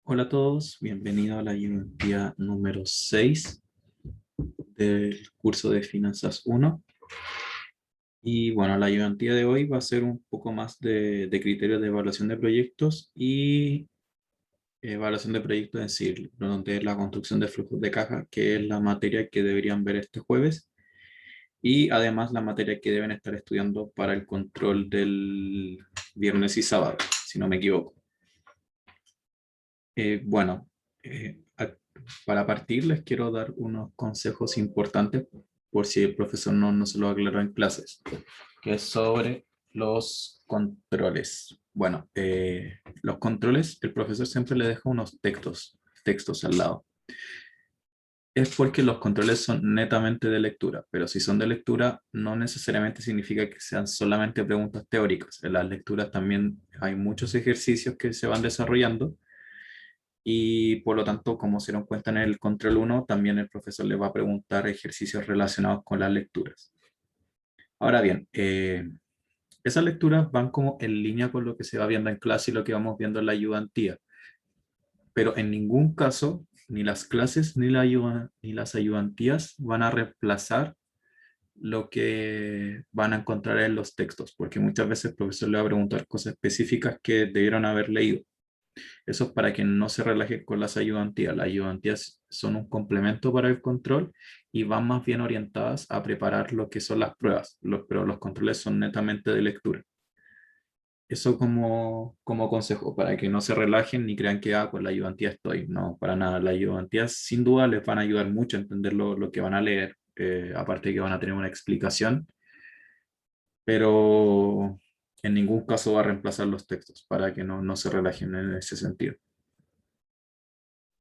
Hola a todos, bienvenidos a la ayudantía número 6 del curso de Finanzas 1. Y bueno, la ayudantía de hoy va a ser un poco más de criterios de evaluación de proyectos y evaluación de proyectos en sí, donde es la construcción de flujos de caja, que es la materia que deberían ver este jueves, y además la materia que deben estar estudiando para el control del viernes y sábado, si no me equivoco. Bueno, para partir les quiero dar unos consejos importantes por si el profesor no se lo aclaró en clases, que es sobre los controles. Bueno, los controles, el profesor siempre le deja unos textos al lado. Es porque los controles son netamente de lectura, pero si son de lectura no necesariamente significa que sean solamente preguntas teóricas. En las lecturas también hay muchos ejercicios que se van desarrollando y por lo tanto, como se dieron cuenta en el control 1, también el profesor les va a preguntar ejercicios relacionados con las lecturas. Ahora bien, esas lecturas van como en línea con lo que se va viendo en clase y lo que vamos viendo en la ayudantía, pero en ningún caso, ni las clases ni las ayudantías van a reemplazar lo que van a encontrar en los textos, porque muchas veces el profesor le va a preguntar cosas específicas que debieron haber leído. Eso es para que no se relaje con las ayudantías. Las ayudantías son un complemento para el control y van más bien orientadas a preparar lo que son las pruebas, pero los controles son netamente de lectura. Eso como consejo, para que no se relajen ni crean que con la ayudantía estoy. No, para nada. Las ayudantías sin duda les van a ayudar mucho a entender lo que van a leer, aparte de que van a tener una explicación, pero en ningún caso va a reemplazar los textos, para que no se relajen en ese sentido.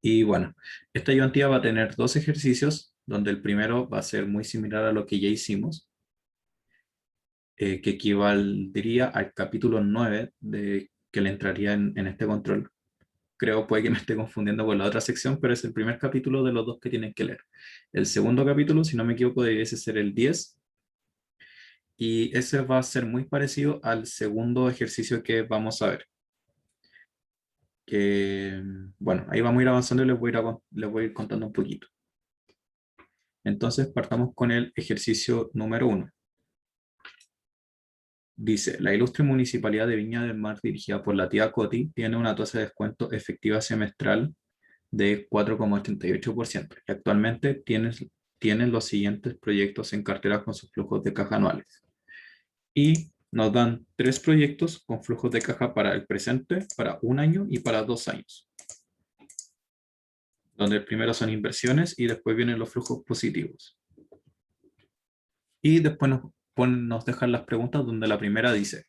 Y bueno, esta ayudantía va a tener dos ejercicios, donde el primero va a ser muy similar a lo que ya hicimos, que equivaldría al capítulo 9 que le entraría en este control. Creo puede que me esté confundiendo con la otra sección, pero es el primer capítulo de los dos que tienen que leer. El segundo capítulo, si no me equivoco, debiese ser el 10, y ese va a ser muy parecido al segundo ejercicio que vamos a ver. Que, bueno, ahí vamos a ir avanzando y les voy a ir contando un poquito. Entonces partamos con el ejercicio número 1. Dice, la ilustre Municipalidad de Viña del Mar, dirigida por la tía Coti, tiene una tasa de descuento efectiva semestral de 4,88% y actualmente tienen los siguientes proyectos en cartera con sus flujos de caja anuales. Y nos dan 3 proyectos con flujos de caja para el presente, para un año y para 2 años. Donde el primero son inversiones y después vienen los flujos positivos. Y después nos dejan las preguntas, donde la primera dice,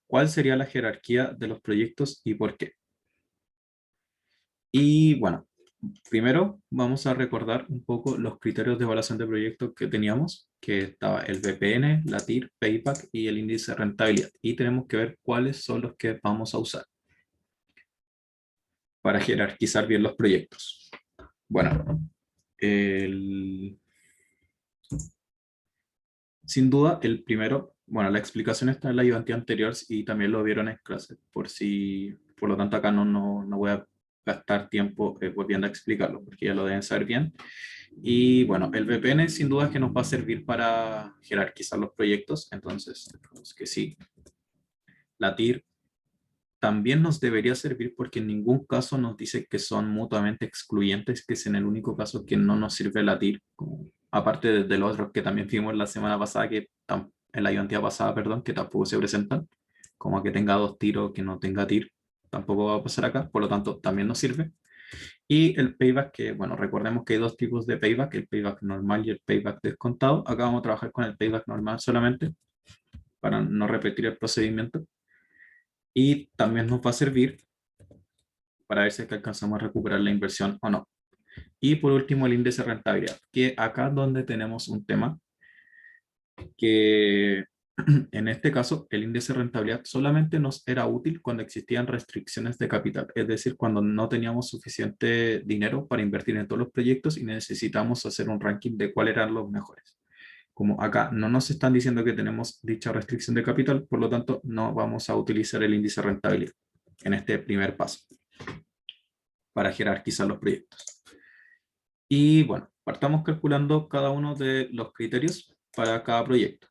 ¿cuál sería la jerarquía de los proyectos y por qué? Y bueno, primero vamos a recordar un poco los criterios de evaluación de proyectos que teníamos, que estaba el VPN, la TIR, Payback y el índice de rentabilidad. Y tenemos que ver cuáles son los que vamos a usar para jerarquizar bien los proyectos. Bueno, sin duda, el primero, bueno, la explicación está en la ayudantía anterior y también lo vieron en clase, por lo tanto acá no voy a gastar tiempo volviendo a explicarlo, porque ya lo deben saber bien. Y bueno, el VPN sin duda es que nos va a servir para jerarquizar los proyectos, entonces, pues que sí. La TIR también nos debería servir porque en ningún caso nos dice que son mutuamente excluyentes, que es en el único caso que no nos sirve la TIR, aparte de los otros que también vimos la semana pasada, en la ayudantía pasada, perdón, que tampoco se presentan, como que tenga 2 tiros, que no tenga TIR, tampoco va a pasar acá, por lo tanto también nos sirve. Y el payback, que bueno, recordemos que hay 2 tipos de payback, el payback normal y el payback descontado. Acá vamos a trabajar con el payback normal solamente, para no repetir el procedimiento. Y también nos va a servir para ver si es que alcanzamos a recuperar la inversión o no. Y por último, el índice de rentabilidad, que acá es donde tenemos un tema que en este caso el índice de rentabilidad solamente nos era útil cuando existían restricciones de capital, es decir, cuando no teníamos suficiente dinero para invertir en todos los proyectos y necesitamos hacer un ranking de cuáles eran los mejores. Como acá no nos están diciendo que tenemos dicha restricción de capital, por lo tanto no vamos a utilizar el índice de rentabilidad en este primer paso. para jerarquizar los proyectos. Y bueno, partamos calculando cada uno de los criterios para cada proyecto,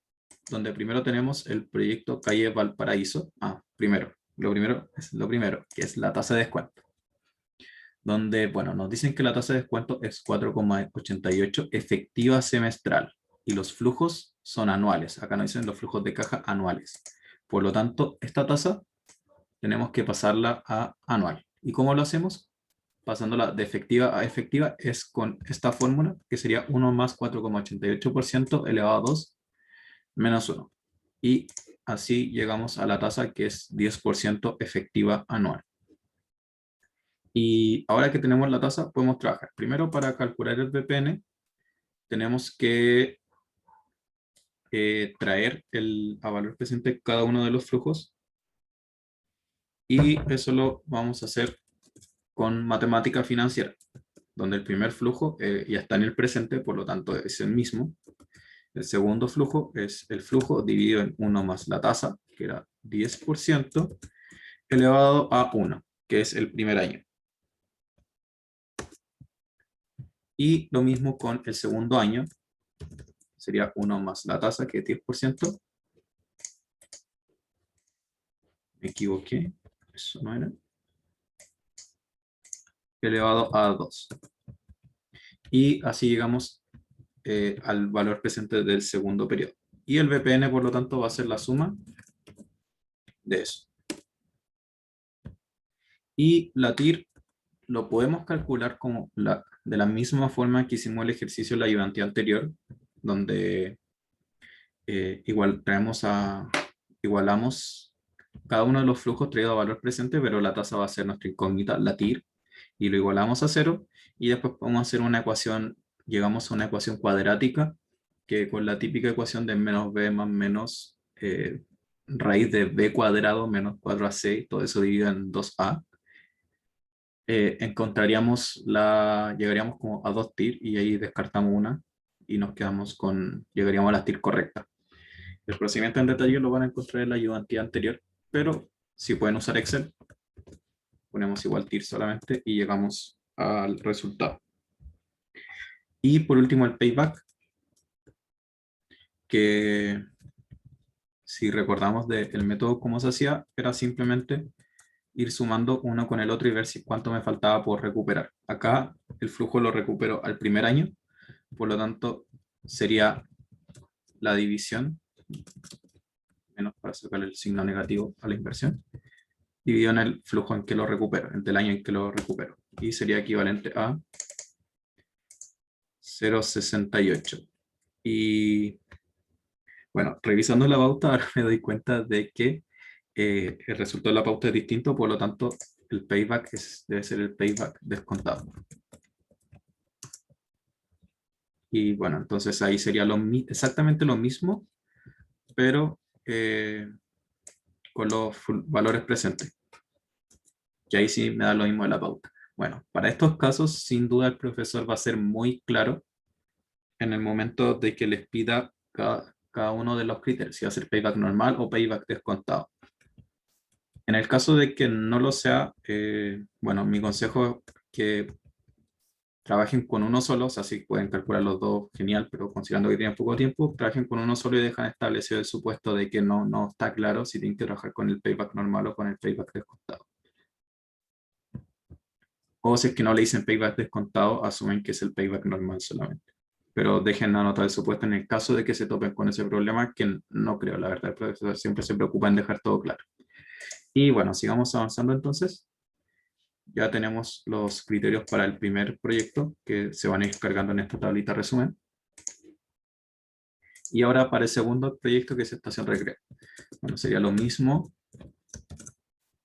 donde primero tenemos el proyecto Calle Valparaíso. Lo primero, que es la tasa de descuento. Donde, bueno, nos dicen que la tasa de descuento es 4,88 efectiva semestral y los flujos son anuales. Acá nos dicen los flujos de caja anuales. Por lo tanto, esta tasa tenemos que pasarla a anual. ¿Y cómo lo hacemos? Pasándola de efectiva a efectiva es con esta fórmula, que sería 1 más 4,88% elevado a 2 menos 1. Y así llegamos a la tasa que es 10% efectiva anual. Y ahora que tenemos la tasa, podemos trabajar. Primero, para calcular el VPN, tenemos que traer a valor presente cada uno de los flujos. Y eso lo vamos a hacer con matemática financiera, donde el primer flujo ya está en el presente, por lo tanto es el mismo. El segundo flujo es el flujo dividido en 1 más la tasa, que era 10%, elevado a 1, que es el primer año. Y lo mismo con el segundo año, sería 1 más la tasa, que es 10%. Me equivoqué, eso no era. Elevado a 2. Y así llegamos al valor presente del segundo periodo. Y el VPN, por lo tanto, va a ser la suma de eso. Y la TIR lo podemos calcular como de la misma forma que hicimos el ejercicio en la ayudantía anterior, donde igualamos cada uno de los flujos traído a valor presente, pero la tasa va a ser nuestra incógnita, la TIR, y lo igualamos a 0, y después podemos hacer una ecuación, llegamos a una ecuación cuadrática, que con la típica ecuación de menos b más menos raíz de b cuadrado menos 4ac, todo eso dividido en 2a, llegaríamos como a 2 TIR y ahí descartamos una y nos quedamos llegaríamos a la TIR correcta. El procedimiento en detalle lo van a encontrar en la ayudantía anterior, pero si pueden usar Excel, ponemos igual TIR solamente y llegamos al resultado. Y por último el payback, que si recordamos del método cómo se hacía, era simplemente ir sumando uno con el otro y ver cuánto me faltaba por recuperar. Acá el flujo lo recupero al primer año, por lo tanto sería la división, menos para sacar el signo negativo a la inversión, dividido en el flujo en que lo recupero, entre el año en que lo recupero. Y sería equivalente a 0,68. Y bueno, revisando la pauta, ahora me doy cuenta de que el resultado de la pauta es distinto, por lo tanto el payback debe ser el payback descontado. Y bueno, entonces ahí sería exactamente lo mismo, pero con los valores presentes. Y ahí sí me da lo mismo de la pauta. Bueno, para estos casos, sin duda el profesor va a ser muy claro en el momento de que les pida cada uno de los criterios, si va a ser payback normal o payback descontado. En el caso de que no lo sea, bueno, mi consejo es que trabajen con uno solo, o sea, si pueden calcular los dos, genial, pero considerando que tienen poco tiempo, trabajen con uno solo y dejan establecido el supuesto de que no está claro si tienen que trabajar con el payback normal o con el payback descontado. O si es que no le dicen payback descontado, asumen que es el payback normal solamente. Pero dejen anotar el supuesto en el caso de que se topen con ese problema, que no creo, la verdad, el profesor siempre se preocupa en dejar todo claro. Y bueno, sigamos avanzando entonces. Ya tenemos los criterios para el primer proyecto que se van a ir cargando en esta tablita resumen. Y ahora para el segundo proyecto, que es estación recreo. Bueno, sería lo mismo.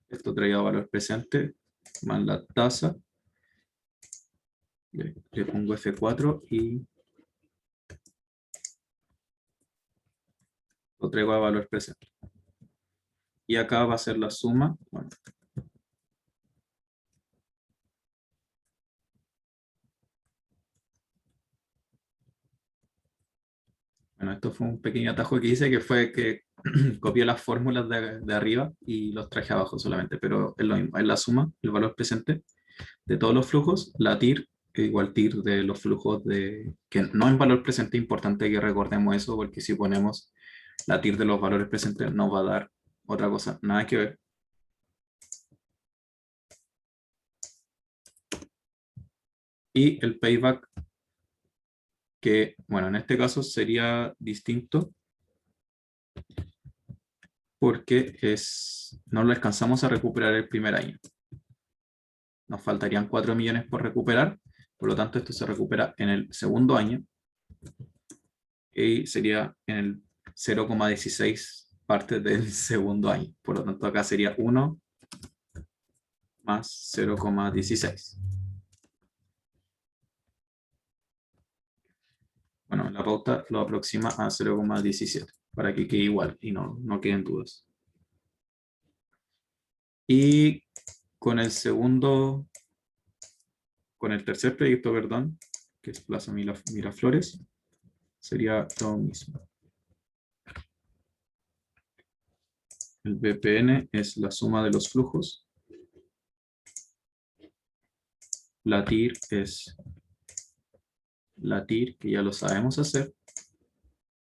Esto traído a valor presente, más la tasa. Le pongo F4 y lo traigo a valor presente. Y acá va a ser la suma. Bueno, esto fue un pequeño atajo que hice, que fue que copié las fórmulas de arriba y los traje abajo solamente, pero es lo mismo, es la suma, el valor presente de todos los flujos, la TIR igual TIR de los flujos de, que no en valor presente, importante que recordemos eso, porque si ponemos la TIR de los valores presentes nos va a dar otra cosa, nada que ver. Y el payback, que bueno, en este caso sería distinto, porque no lo alcanzamos a recuperar el primer año. Nos faltarían 4 millones por recuperar, por lo tanto esto se recupera en el segundo año y sería en el 0,16 partes del segundo año. Por lo tanto acá sería 1 más 0,16. Bueno, la pauta lo aproxima a 0,17 para que quede igual y no queden dudas. Y con el tercer proyecto, perdón, que es Plaza Miraflores, sería lo mismo. El BPN es la suma de los flujos. La TIR es la TIR, que ya lo sabemos hacer,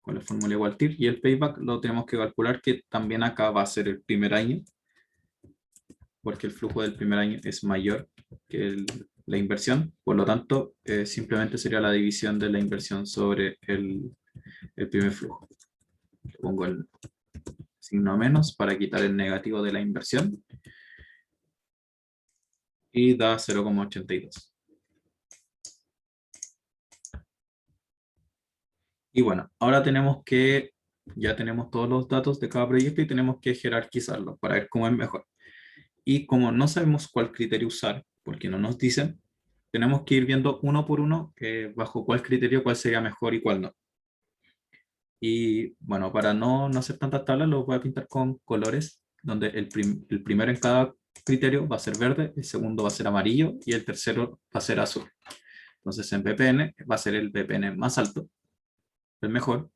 con la fórmula igual TIR, y el payback lo tenemos que calcular, que también acá va a ser el primer año, porque el flujo del primer año es mayor que la inversión, por lo tanto, simplemente sería la división de la inversión sobre el primer flujo. Pongo el signo menos para quitar el negativo de la inversión, y da 0,82. Y bueno, ahora ya tenemos todos los datos de cada proyecto y tenemos que jerarquizarlos para ver cómo es mejor. Y como no sabemos cuál criterio usar, porque no nos dicen, tenemos que ir viendo uno por uno bajo cuál criterio, cuál sería mejor y cuál no. Y bueno, para no hacer tantas tablas, los voy a pintar con colores, donde el primero en cada criterio va a ser verde, el segundo va a ser amarillo y el tercero va a ser azul. Entonces en VPN va a ser el VPN más alto, el mejor,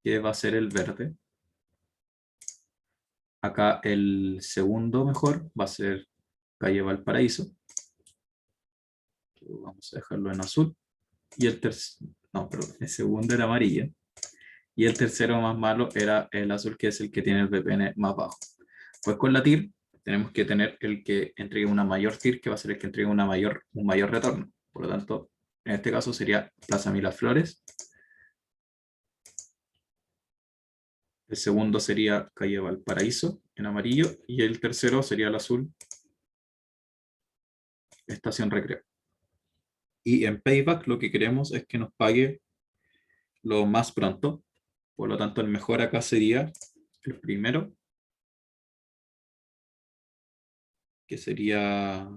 que va a ser el verde. Acá el segundo mejor va a ser Calle Valparaíso. Vamos a dejarlo en azul. Y el tercero, no, perdón, el segundo era amarillo. Y el tercero más malo era el azul, que es el que tiene el VPN más bajo. Pues con la TIR tenemos que tener el que entregue una mayor TIR, que va a ser el que entregue un mayor retorno. Por lo tanto, en este caso sería Plaza Miraflores. El segundo sería Calle Valparaíso, en amarillo. Y el tercero sería el azul, Estación Recreo. Y en Payback lo que queremos es que nos pague lo más pronto. Por lo tanto, el mejor acá sería el primero, que sería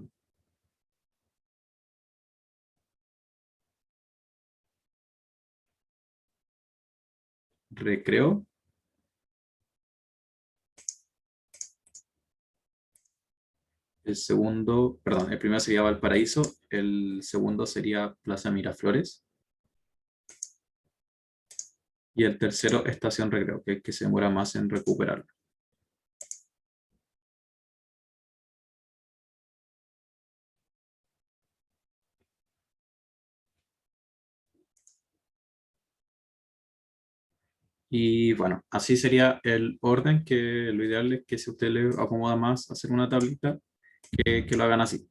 Recreo. El segundo, perdón, el primero sería Valparaíso, el segundo sería Plaza Miraflores y el tercero Estación Recreo, que es el que se demora más en recuperarlo. Y bueno, así sería el orden, que lo ideal es que si a usted le acomoda más hacer una tablita, que lo hagan así.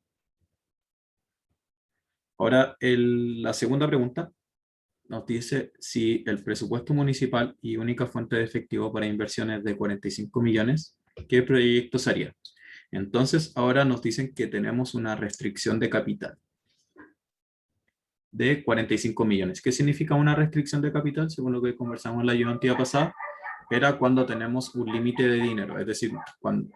Ahora, la segunda pregunta nos dice si el presupuesto municipal y única fuente de efectivo para inversiones de 45 millones, ¿qué proyectos haría? Entonces, ahora nos dicen que tenemos una restricción de capital de 45 millones. ¿Qué significa una restricción de capital? Según lo que conversamos en la ayudantía pasada, era cuando tenemos un límite de dinero, es decir, cuando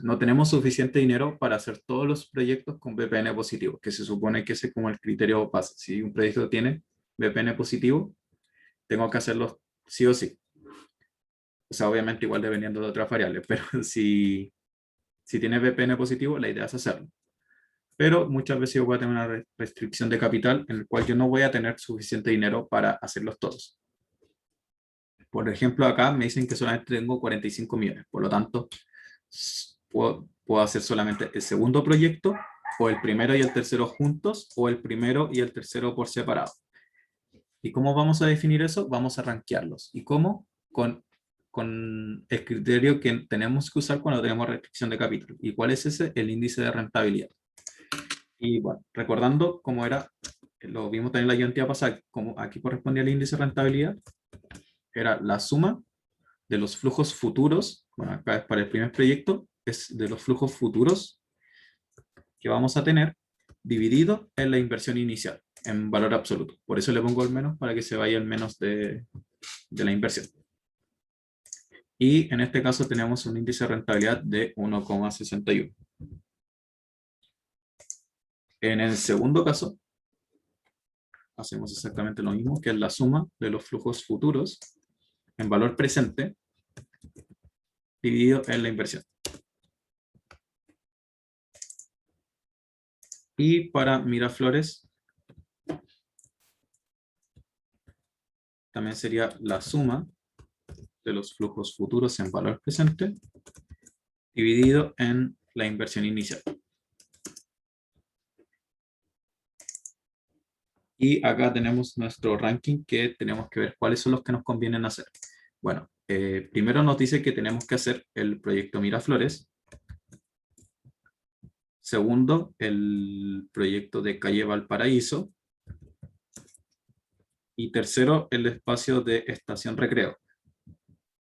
no tenemos suficiente dinero para hacer todos los proyectos con VPN positivo, que se supone que ese es como el criterio base. Si un proyecto tiene VPN positivo, tengo que hacerlos sí o sí. O sea, obviamente igual dependiendo de otras variables, pero si tiene VPN positivo, la idea es hacerlo. Pero muchas veces yo voy a tener una restricción de capital en el cual yo no voy a tener suficiente dinero para hacerlos todos. Por ejemplo, acá me dicen que solamente tengo 45 millones, por lo tanto, puedo hacer solamente el segundo proyecto o el primero y el tercero juntos, o el primero y el tercero por separado. ¿Y cómo vamos a definir eso? Vamos a rankearlos. ¿Y cómo? Con el criterio que tenemos que usar cuando tenemos restricción de capítulo. ¿Y cuál es ese? El índice de rentabilidad. Y bueno, recordando cómo era, lo vimos también en la guía pasada, como aquí correspondía el índice de rentabilidad, era la suma de los flujos futuros, bueno, acá es para el primer proyecto, es de los flujos futuros que vamos a tener, dividido en la inversión inicial, en valor absoluto. Por eso le pongo el menos, para que se vaya el menos de la inversión. Y en este caso tenemos un índice de rentabilidad de 1,61. En el segundo caso, hacemos exactamente lo mismo, que es la suma de los flujos futuros en valor presente dividido en la inversión. Y para Miraflores, también sería la suma de los flujos futuros en valor presente dividido en la inversión inicial. Y acá tenemos nuestro ranking, que tenemos que ver cuáles son los que nos convienen hacer. Bueno, primero nos dice que tenemos que hacer el proyecto Miraflores. Segundo, el proyecto de calle Valparaíso. Y tercero, el espacio de estación recreo.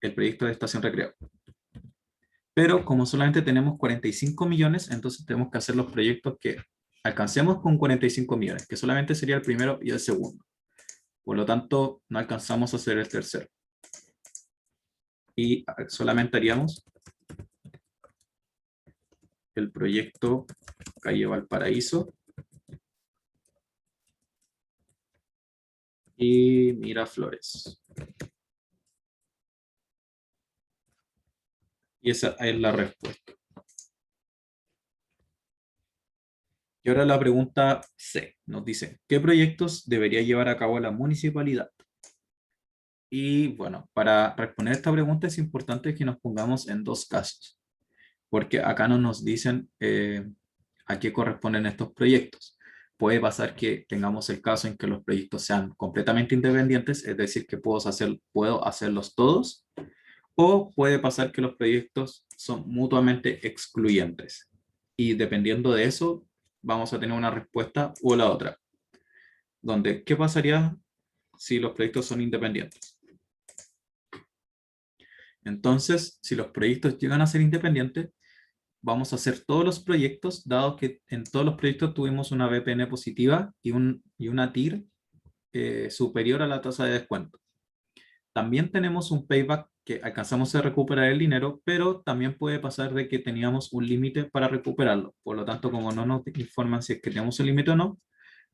El proyecto de estación recreo. Pero como solamente tenemos 45 millones, entonces tenemos que hacer los proyectos que alcancemos con 45 millones, que solamente sería el primero y el segundo. Por lo tanto, no alcanzamos a hacer el tercero. Y solamente haríamos el proyecto calle Valparaíso y Miraflores. Y esa es la respuesta. Y ahora la pregunta C nos dice, ¿qué proyectos debería llevar a cabo la municipalidad? Y bueno, para responder esta pregunta es importante que nos pongamos en dos casos, porque acá no nos dicen a qué corresponden estos proyectos. Puede pasar que tengamos el caso en que los proyectos sean completamente independientes, es decir, que puedo hacerlos todos, o puede pasar que los proyectos son mutuamente excluyentes. Y dependiendo de eso, vamos a tener una respuesta o la otra. Donde, ¿qué pasaría si los proyectos son independientes? Entonces, si los proyectos llegan a ser independientes, vamos a hacer todos los proyectos, dado que en todos los proyectos tuvimos una BPN positiva y una TIR superior a la tasa de descuento. También tenemos un payback que alcanzamos a recuperar el dinero, pero también puede pasar de que teníamos un límite para recuperarlo. Por lo tanto, como no nos informan si es que tenemos un límite o no,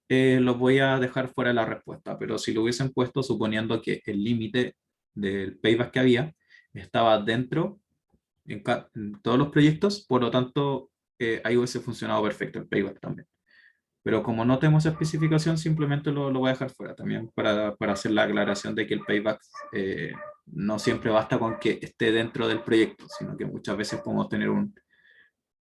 lo voy a dejar fuera de la respuesta. Pero si lo hubiesen puesto, suponiendo que el límite del payback que había estaba dentro en todos los proyectos, por lo tanto, ahí hubiese funcionado perfecto el payback también. Pero como no tenemos especificación, simplemente lo voy a dejar fuera también para hacer la aclaración de que el payback no siempre basta con que esté dentro del proyecto, sino que muchas veces podemos tener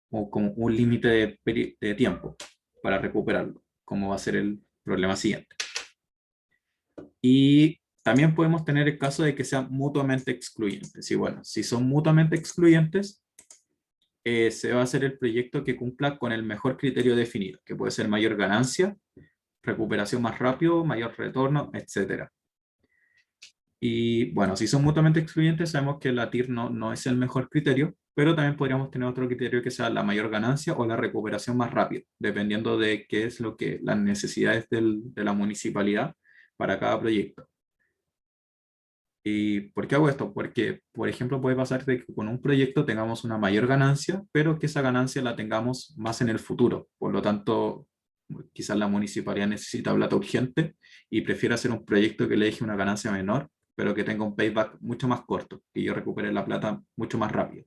como un límite de tiempo para recuperarlo, como va a ser el problema siguiente. Y también podemos tener el caso de que sean mutuamente excluyentes. Y bueno, si son mutuamente excluyentes, se va a hacer el proyecto que cumpla con el mejor criterio definido, que puede ser mayor ganancia, recuperación más rápido, mayor retorno, etc. Y bueno, si son mutuamente excluyentes, sabemos que la TIR no es el mejor criterio, pero también podríamos tener otro criterio que sea la mayor ganancia o la recuperación más rápida, dependiendo de qué es lo que las necesidades de la municipalidad para cada proyecto. ¿Y por qué hago esto? Porque, por ejemplo, puede pasar de que con un proyecto tengamos una mayor ganancia, pero que esa ganancia la tengamos más en el futuro. Por lo tanto, quizás la municipalidad necesita plata urgente y prefiere hacer un proyecto que le deje una ganancia menor, pero que tenga un payback mucho más corto, que yo recupere la plata mucho más rápido.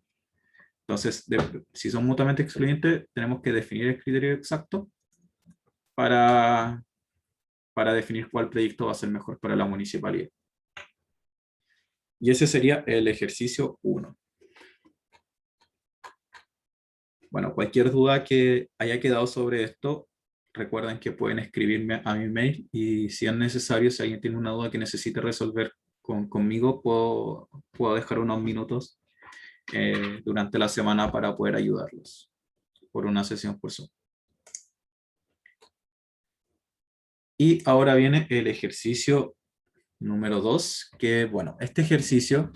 Entonces, si son mutuamente excluyentes, tenemos que definir el criterio exacto para, para definir cuál proyecto va a ser mejor para la municipalidad. Y ese sería el ejercicio 1. Bueno, cualquier duda que haya quedado sobre esto, recuerden que pueden escribirme a mi mail y si es necesario, si alguien tiene una duda que necesite resolver conmigo, puedo dejar unos minutos durante la semana para poder ayudarlos por una sesión por Zoom. Y ahora viene el ejercicio número 2, que bueno, este ejercicio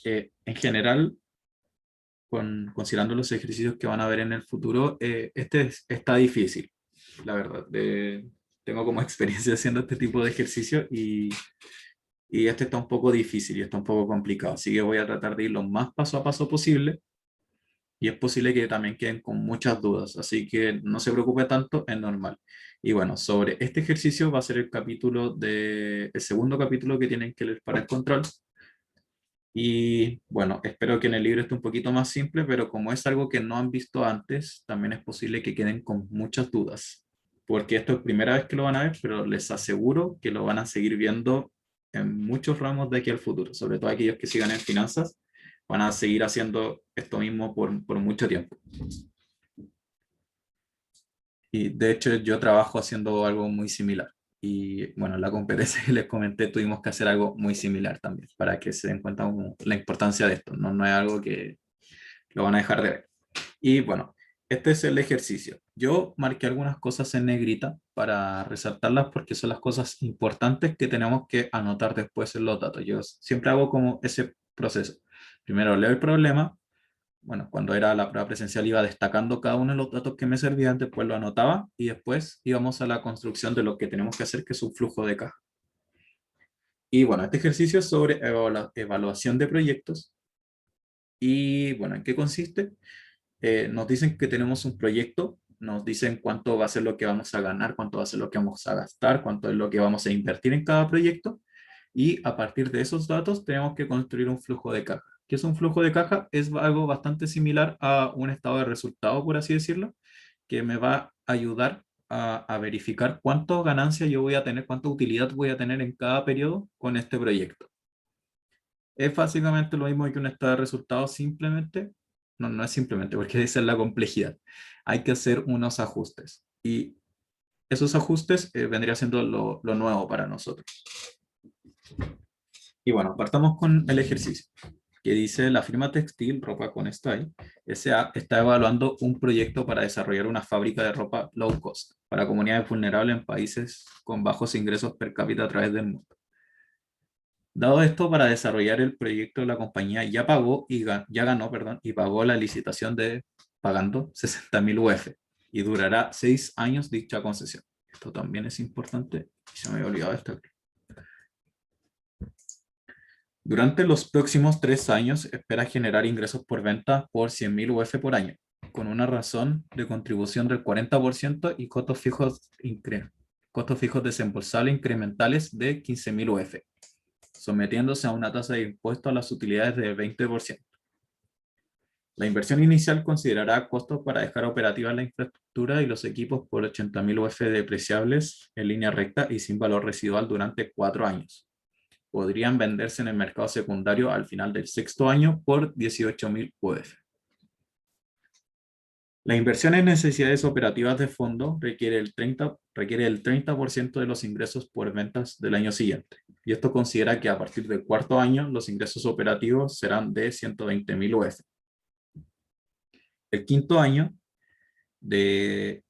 en general, considerando los ejercicios que van a ver en el futuro, está difícil, la verdad. Tengo como experiencia haciendo este tipo de ejercicio y este está un poco difícil y está un poco complicado, así que voy a tratar de ir lo más paso a paso posible y es posible que también queden con muchas dudas, así que no se preocupe tanto, es normal. Y bueno, sobre este ejercicio va a ser el segundo capítulo que tienen que leer para el control. Y bueno, espero que en el libro esté un poquito más simple, pero como es algo que no han visto antes, también es posible que queden con muchas dudas, porque esto es primera vez que lo van a ver, pero les aseguro que lo van a seguir viendo en muchos ramos de aquí al futuro, sobre todo aquellos que sigan en finanzas, van a seguir haciendo esto mismo por mucho tiempo. Y de hecho yo trabajo haciendo algo muy similar. Y bueno, en la competencia que les comenté tuvimos que hacer algo muy similar también, para que se den cuenta como la importancia de esto. No, no es algo que lo van a dejar de ver. Y bueno, este es el ejercicio. Yo marqué algunas cosas en negrita para resaltarlas porque son las cosas importantes que tenemos que anotar después en los datos. Yo siempre hago como ese proceso. Primero leo el problema, bueno, cuando era la prueba presencial iba destacando cada uno de los datos que me servían, después lo anotaba y después íbamos a la construcción de lo que tenemos que hacer, que es un flujo de caja. Y bueno, este ejercicio es sobre evaluación de proyectos. Y bueno, ¿en qué consiste? Nos dicen que tenemos un proyecto, nos dicen cuánto va a ser lo que vamos a ganar, cuánto va a ser lo que vamos a gastar, cuánto es lo que vamos a invertir en cada proyecto. Y a partir de esos datos tenemos que construir un flujo de caja. ¿Qué es un flujo de caja? Es algo bastante similar a un estado de resultado, por así decirlo, que me va a ayudar a verificar cuánto ganancia yo voy a tener, cuánta utilidad voy a tener en cada periodo con este proyecto. Es básicamente lo mismo que un estado de resultados, simplemente, no, no es simplemente, porque esa es la complejidad. Hay que hacer unos ajustes y esos ajustes vendría siendo lo nuevo para nosotros. Y bueno, partamos con el ejercicio, que dice la firma textil Ropa con Style S.A. está evaluando un proyecto para desarrollar una fábrica de ropa low cost para comunidades vulnerables en países con bajos ingresos per cápita a través del mundo. Dado esto, para desarrollar el proyecto, la compañía ya pagó ya ganó, perdón, y pagó la licitación pagando 60.000 UF y durará 6 años dicha concesión. Esto también es importante y se me había olvidado esto. Durante los próximos 3 años espera generar ingresos por venta por 100.000 UF por año, con una razón de contribución del 40% y costos fijos desembolsables incrementales de 15.000 UF, sometiéndose a una tasa de impuesto a las utilidades del 20%. La inversión inicial considerará costos para dejar operativa la infraestructura y los equipos por 80.000 UF depreciables en línea recta y sin valor residual durante 4 años. Podrían venderse en el mercado secundario al final del sexto año por 18.000 UF. La inversión en necesidades operativas de fondo requiere el 30% de los ingresos por ventas del año siguiente. Y esto considera que a partir del cuarto año los ingresos operativos serán de 120.000 UF. El quinto año de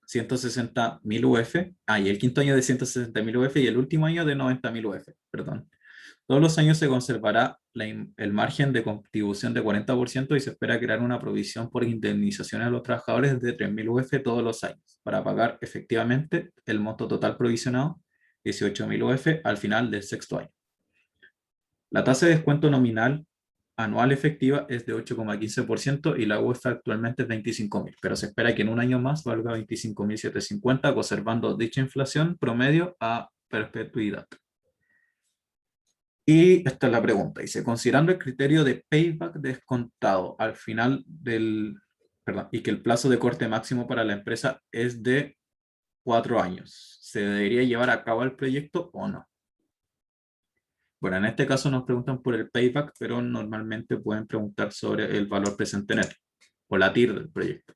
160.000 UF, y el quinto año de 160.000 UF y el último año de 90.000 UF, perdón. Todos los años se conservará el margen de contribución de 40% y se espera crear una provisión por indemnizaciones a los trabajadores de 3.000 UF todos los años para pagar efectivamente el monto total provisionado, 18.000 UF, al final del sexto año. La tasa de descuento nominal anual efectiva es de 8,15% y la UEF actualmente es 25.000, pero se espera que en un año más valga 25.750, conservando dicha inflación promedio a perpetuidad. Y esta es la pregunta, dice, considerando el criterio de payback descontado al final perdón, y que el plazo de corte máximo para la empresa es de 4 años, ¿se debería llevar a cabo el proyecto o no? Bueno, en este caso nos preguntan por el payback, pero normalmente pueden preguntar sobre el valor presente neto. o la TIR del proyecto.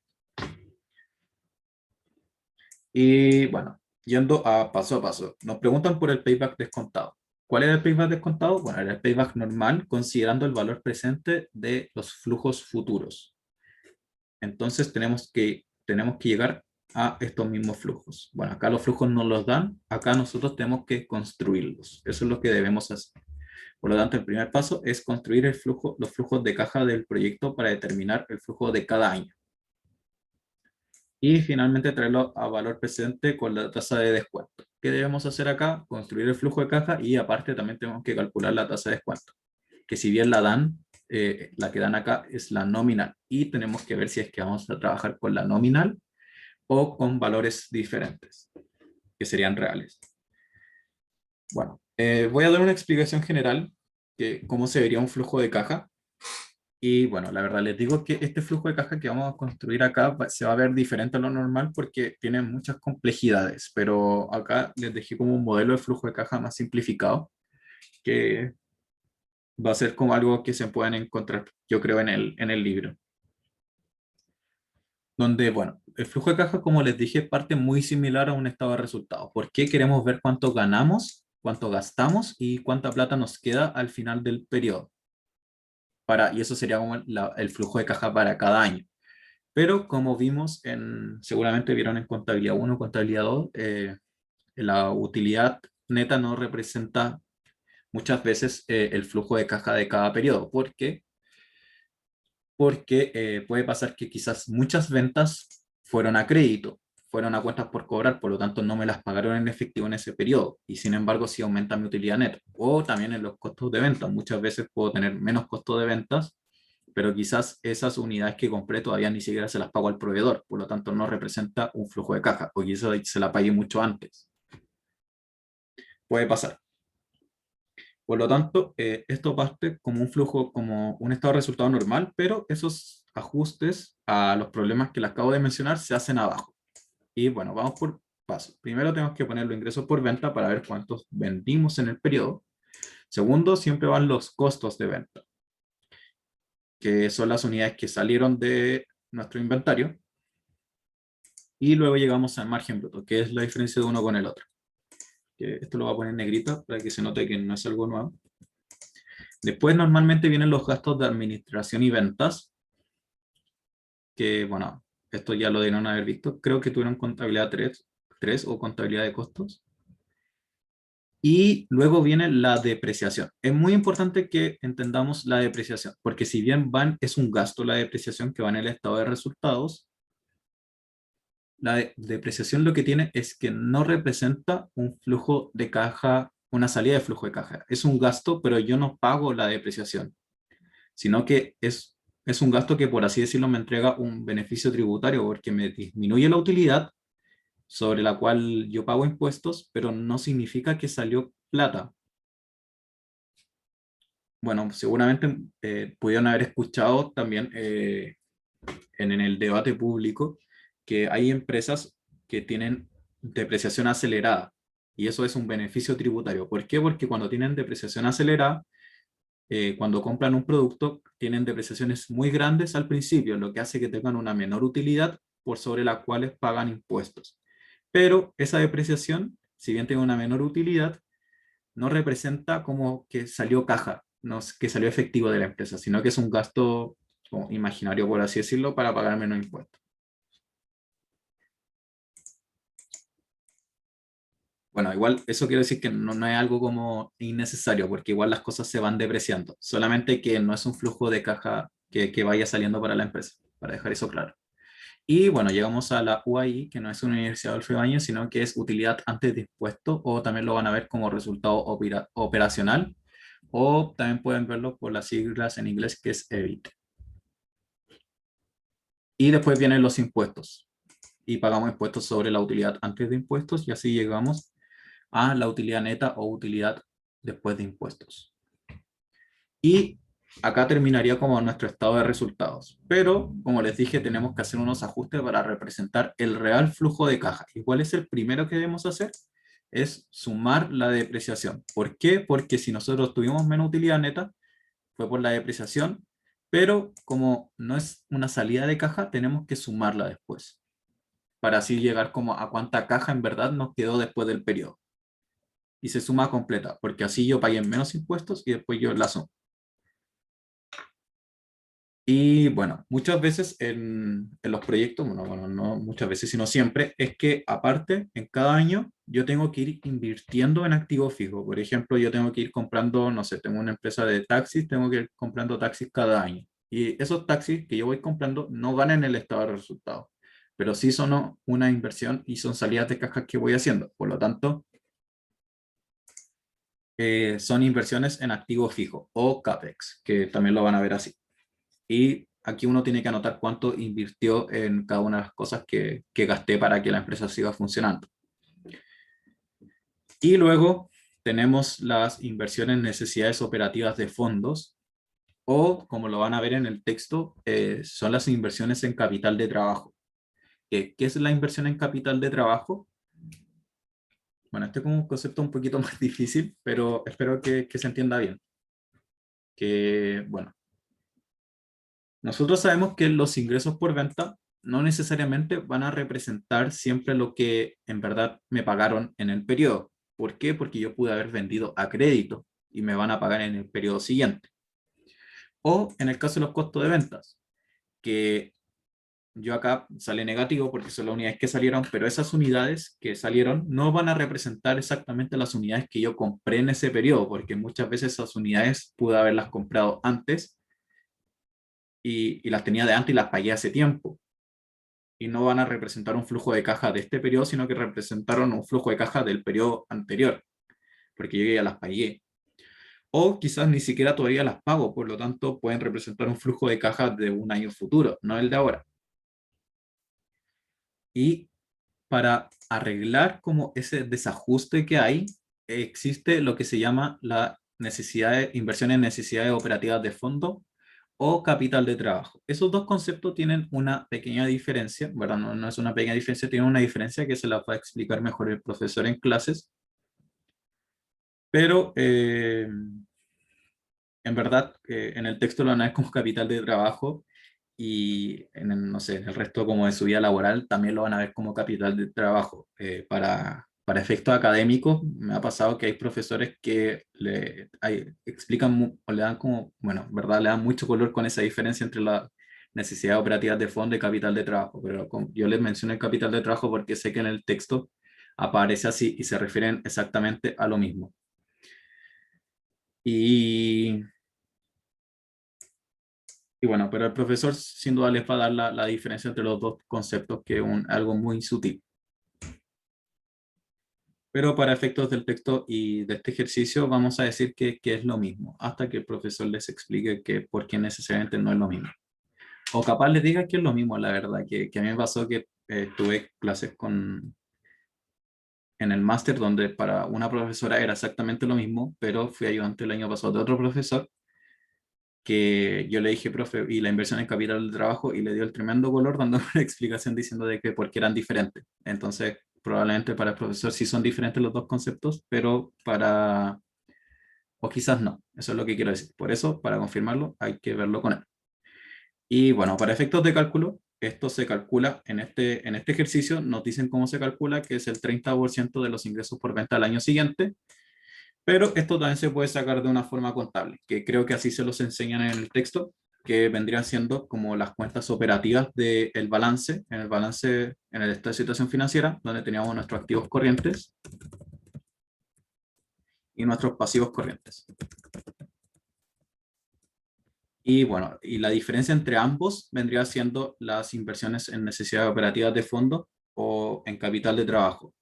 Y bueno, yendo a paso, nos preguntan por el payback descontado. ¿Cuál era el payback descontado? Bueno, era el payback normal considerando el valor presente de los flujos futuros. Entonces tenemos que llegar a estos mismos flujos. Bueno, acá los flujos nos los dan, acá nosotros tenemos que construirlos. Eso es lo que debemos hacer. Por lo tanto, el primer paso es construir los flujos de caja del proyecto para determinar el flujo de cada año. Y finalmente traerlo a valor presente con la tasa de descuento. ¿Qué debemos hacer acá? Construir el flujo de caja y aparte también tenemos que calcular la tasa de descuento. Que si bien la que dan acá es la nominal y tenemos que ver si es que vamos a trabajar con la nominal o con valores diferentes, que serían reales. Bueno, voy a dar una explicación general de cómo se vería un flujo de caja. Y bueno, la verdad les digo que este flujo de caja que vamos a construir acá se va a ver diferente a lo normal porque tiene muchas complejidades, pero acá les dejé como un modelo de flujo de caja más simplificado que va a ser como algo que se pueden encontrar, yo creo, en el libro. Donde, bueno, el flujo de caja, como les dije, parte muy similar a un estado de resultados. ¿Por qué? Queremos ver cuánto ganamos, cuánto gastamos y cuánta plata nos queda al final del periodo. Y eso sería como el flujo de caja para cada año. Pero como vimos, seguramente vieron en contabilidad 1, contabilidad 2, la utilidad neta no representa muchas veces el flujo de caja de cada periodo. ¿Por qué? Porque puede pasar que quizás muchas ventas fueron a crédito, fueron a cuentas por cobrar, por lo tanto no me las pagaron en efectivo en ese periodo, y sin embargo sí aumenta mi utilidad neta. O también en los costos de venta, muchas veces puedo tener menos costo de ventas, pero quizás esas unidades que compré todavía ni siquiera se las pago al proveedor, por lo tanto no representa un flujo de caja, o quizás se la pagué mucho antes. Puede pasar. Por lo tanto, esto parte como un flujo, como un estado de resultado normal, pero esos ajustes a los problemas que les acabo de mencionar se hacen abajo. Y bueno, vamos por paso. Primero tenemos que poner los ingresos por venta para ver cuántos vendimos en el periodo. Segundo, siempre van los costos de venta, que son las unidades que salieron de nuestro inventario. Y luego llegamos al margen bruto, que es la diferencia de uno con el otro. Esto lo voy a poner en negrita para que se note que no es algo nuevo. Después normalmente vienen los gastos de administración y ventas, que bueno, esto ya lo debieron haber visto. Creo que tuvieron contabilidad 3 o contabilidad de costos. Y luego viene la depreciación. Es muy importante que entendamos la depreciación, porque si bien es un gasto la depreciación que va en el estado de resultados, la depreciación lo que tiene es que no representa un flujo de caja, una salida de flujo de caja. Es un gasto, pero yo no pago la depreciación, sino que es un gasto que, por así decirlo, me entrega un beneficio tributario porque me disminuye la utilidad sobre la cual yo pago impuestos, pero no significa que salió plata. Bueno, seguramente pudieron haber escuchado también en el debate público que hay empresas que tienen depreciación acelerada y eso es un beneficio tributario. ¿Por qué? Porque cuando tienen depreciación acelerada, cuando compran un producto, tienen depreciaciones muy grandes al principio, lo que hace que tengan una menor utilidad por sobre la cual pagan impuestos. Pero esa depreciación, si bien tiene una menor utilidad, no representa como que salió caja, no es que salió efectivo de la empresa, sino que es un gasto como imaginario, por así decirlo, para pagar menos impuestos. Bueno, igual eso quiere decir que no es algo como innecesario, porque igual las cosas se van depreciando, solamente que no es un flujo de caja que vaya saliendo para la empresa, para dejar eso claro. Y bueno, llegamos a la UAI, que no es una Universidad Adolfo Ibáñez, sino que es utilidad antes de impuesto, o también lo van a ver como resultado operacional, o también pueden verlo por las siglas en inglés que es EBIT. Y después vienen los impuestos, y pagamos impuestos sobre la utilidad antes de impuestos, y así llegamos a la utilidad neta o utilidad después de impuestos. Y acá terminaría como nuestro estado de resultados. Pero, como les dije, tenemos que hacer unos ajustes para representar el real flujo de caja. ¿Y cuál es el primero que debemos hacer? Es sumar la depreciación. ¿Por qué? Porque si nosotros tuvimos menos utilidad neta, fue por la depreciación, pero como no es una salida de caja, tenemos que sumarla después, para así llegar como a cuánta caja en verdad nos quedó después del periodo. Y se suma completa, porque así yo pagué menos impuestos y después yo la sumo. Y bueno, muchas veces en los proyectos, bueno, no muchas veces, sino siempre, es que aparte, en cada año, yo tengo que ir invirtiendo en activo fijo. Por ejemplo, yo tengo que ir comprando, no sé, tengo una empresa de taxis, tengo que ir comprando taxis cada año. Y esos taxis que yo voy comprando no van en el estado de resultados, pero sí son una inversión y son salidas de caja que voy haciendo. Por lo tanto, son inversiones en activo fijo o CAPEX, que también lo van a ver así. Y aquí uno tiene que anotar cuánto invirtió en cada una de las cosas que gasté para que la empresa siga funcionando. Y luego tenemos las inversiones en necesidades operativas de fondos, o como lo van a ver en el texto, son las inversiones en capital de trabajo. ¿Qué es la inversión en capital de trabajo? Bueno, este es como un concepto un poquito más difícil, pero espero que se entienda bien. Que, bueno, nosotros sabemos que los ingresos por venta no necesariamente van a representar siempre lo que en verdad me pagaron en el periodo. ¿Por qué? Porque yo pude haber vendido a crédito y me van a pagar en el periodo siguiente. O en el caso de los costos de ventas, que yo acá sale negativo porque son las unidades que salieron, pero esas unidades que salieron no van a representar exactamente las unidades que yo compré en ese periodo, porque muchas veces esas unidades pude haberlas comprado antes y las tenía de antes y las pagué hace tiempo. Y no van a representar un flujo de caja de este periodo, sino que representaron un flujo de caja del periodo anterior, porque yo ya las pagué. O quizás ni siquiera todavía las pago, por lo tanto pueden representar un flujo de caja de un año futuro, no el de ahora. Y para arreglar como ese desajuste que hay, existe lo que se llama la necesidad de inversión en necesidades operativas de fondo o capital de trabajo. Esos dos conceptos tienen una pequeña diferencia, ¿verdad? No es una pequeña diferencia, tienen una diferencia que se la va a explicar mejor el profesor en clases, pero en verdad en el texto lo van como capital de trabajo y en el, no sé, en el resto como de su vida laboral también lo van a ver como capital de trabajo. Para efectos académicos, me ha pasado que hay profesores que explican o le dan como, bueno, ¿verdad? Le dan mucho color con esa diferencia entre las necesidades operativas de fondo y capital de trabajo, pero yo les menciono el capital de trabajo porque sé que en el texto aparece así y se refieren exactamente a lo mismo. Y Y bueno, pero el profesor sin duda les va a dar la diferencia entre los dos conceptos, que es algo muy sutil. Pero para efectos del texto y de este ejercicio vamos a decir que es lo mismo, hasta que el profesor les explique que por qué necesariamente no es lo mismo. O capaz les diga que es lo mismo, la verdad, que a mí me pasó que tuve clases en el máster donde para una profesora era exactamente lo mismo, pero fui ayudante el año pasado de otro profesor que yo le dije, profe, y la inversión en capital del trabajo, y le dio el tremendo color dando una explicación diciendo de que por qué eran diferentes. Entonces, probablemente para el profesor sí son diferentes los dos conceptos, pero para, o quizás no, eso es lo que quiero decir. Por eso, para confirmarlo, hay que verlo con él. Y bueno, para efectos de cálculo, esto se calcula en este ejercicio, nos dicen cómo se calcula, que es el 30% de los ingresos por venta al año siguiente, pero esto también se puede sacar de una forma contable, que creo que así se los enseñan en el texto, que vendrían siendo como las cuentas operativas del balance, en el balance, en el estado de situación financiera, donde teníamos nuestros activos corrientes y nuestros pasivos corrientes. Y bueno, y la diferencia entre ambos vendría siendo las inversiones en necesidades operativas de fondo o en capital de trabajo.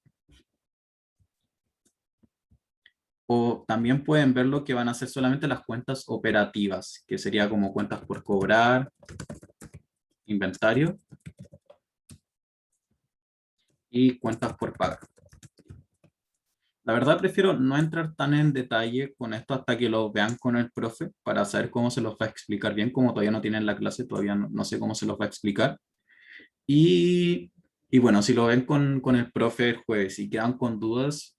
O también pueden ver lo que van a ser solamente las cuentas operativas, que sería como cuentas por cobrar, inventario y cuentas por pagar. La verdad prefiero no entrar tan en detalle con esto hasta que lo vean con el profe para saber cómo se los va a explicar bien, como todavía no tienen la clase, todavía no sé cómo se los va a explicar. Y, y bueno, si lo ven con el profe el jueves y quedan con dudas,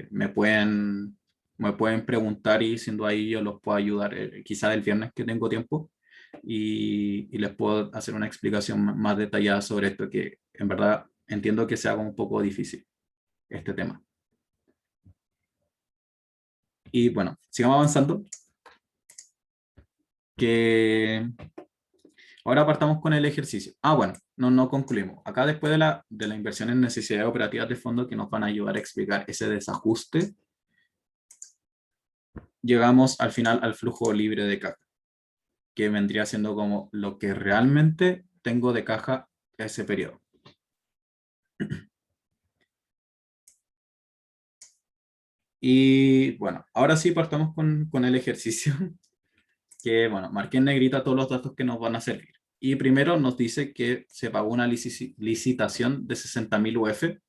me pueden preguntar y siendo ahí yo los puedo ayudar, quizá el viernes que tengo tiempo, y les puedo hacer una explicación más detallada sobre esto, que en verdad entiendo que sea un poco difícil este tema. Y bueno, sigamos avanzando. Que ahora partamos con el ejercicio. Bueno, no concluimos. Acá después de la inversión en necesidades operativas de fondo que nos van a ayudar a explicar ese desajuste, llegamos al final al flujo libre de caja, que vendría siendo como lo que realmente tengo de caja ese periodo. Y bueno, ahora sí partamos con el ejercicio, que bueno, marqué en negrita todos los datos que nos van a servir. Y primero nos dice que se pagó una licitación de 60.000 UF,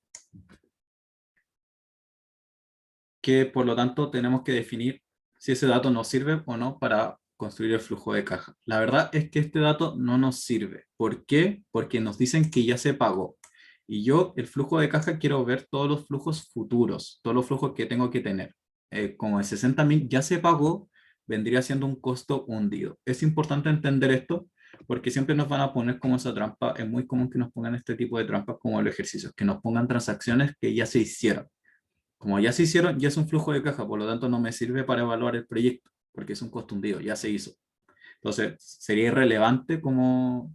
que por lo tanto tenemos que definir si ese dato nos sirve o no para construir el flujo de caja. La verdad es que este dato no nos sirve. ¿Por qué? Porque nos dicen que ya se pagó. Y yo, el flujo de caja, quiero ver todos los flujos futuros, todos los flujos que tengo que tener. Como el 60.000 ya se pagó, vendría siendo un costo hundido. Es importante entender esto porque siempre nos van a poner como esa trampa. Es muy común que nos pongan este tipo de trampas como los ejercicios, que nos pongan transacciones que ya se hicieron. Como ya se hicieron, ya es un flujo de caja, por lo tanto no me sirve para evaluar el proyecto, porque es un costo hundido, ya se hizo. Entonces, sería irrelevante como,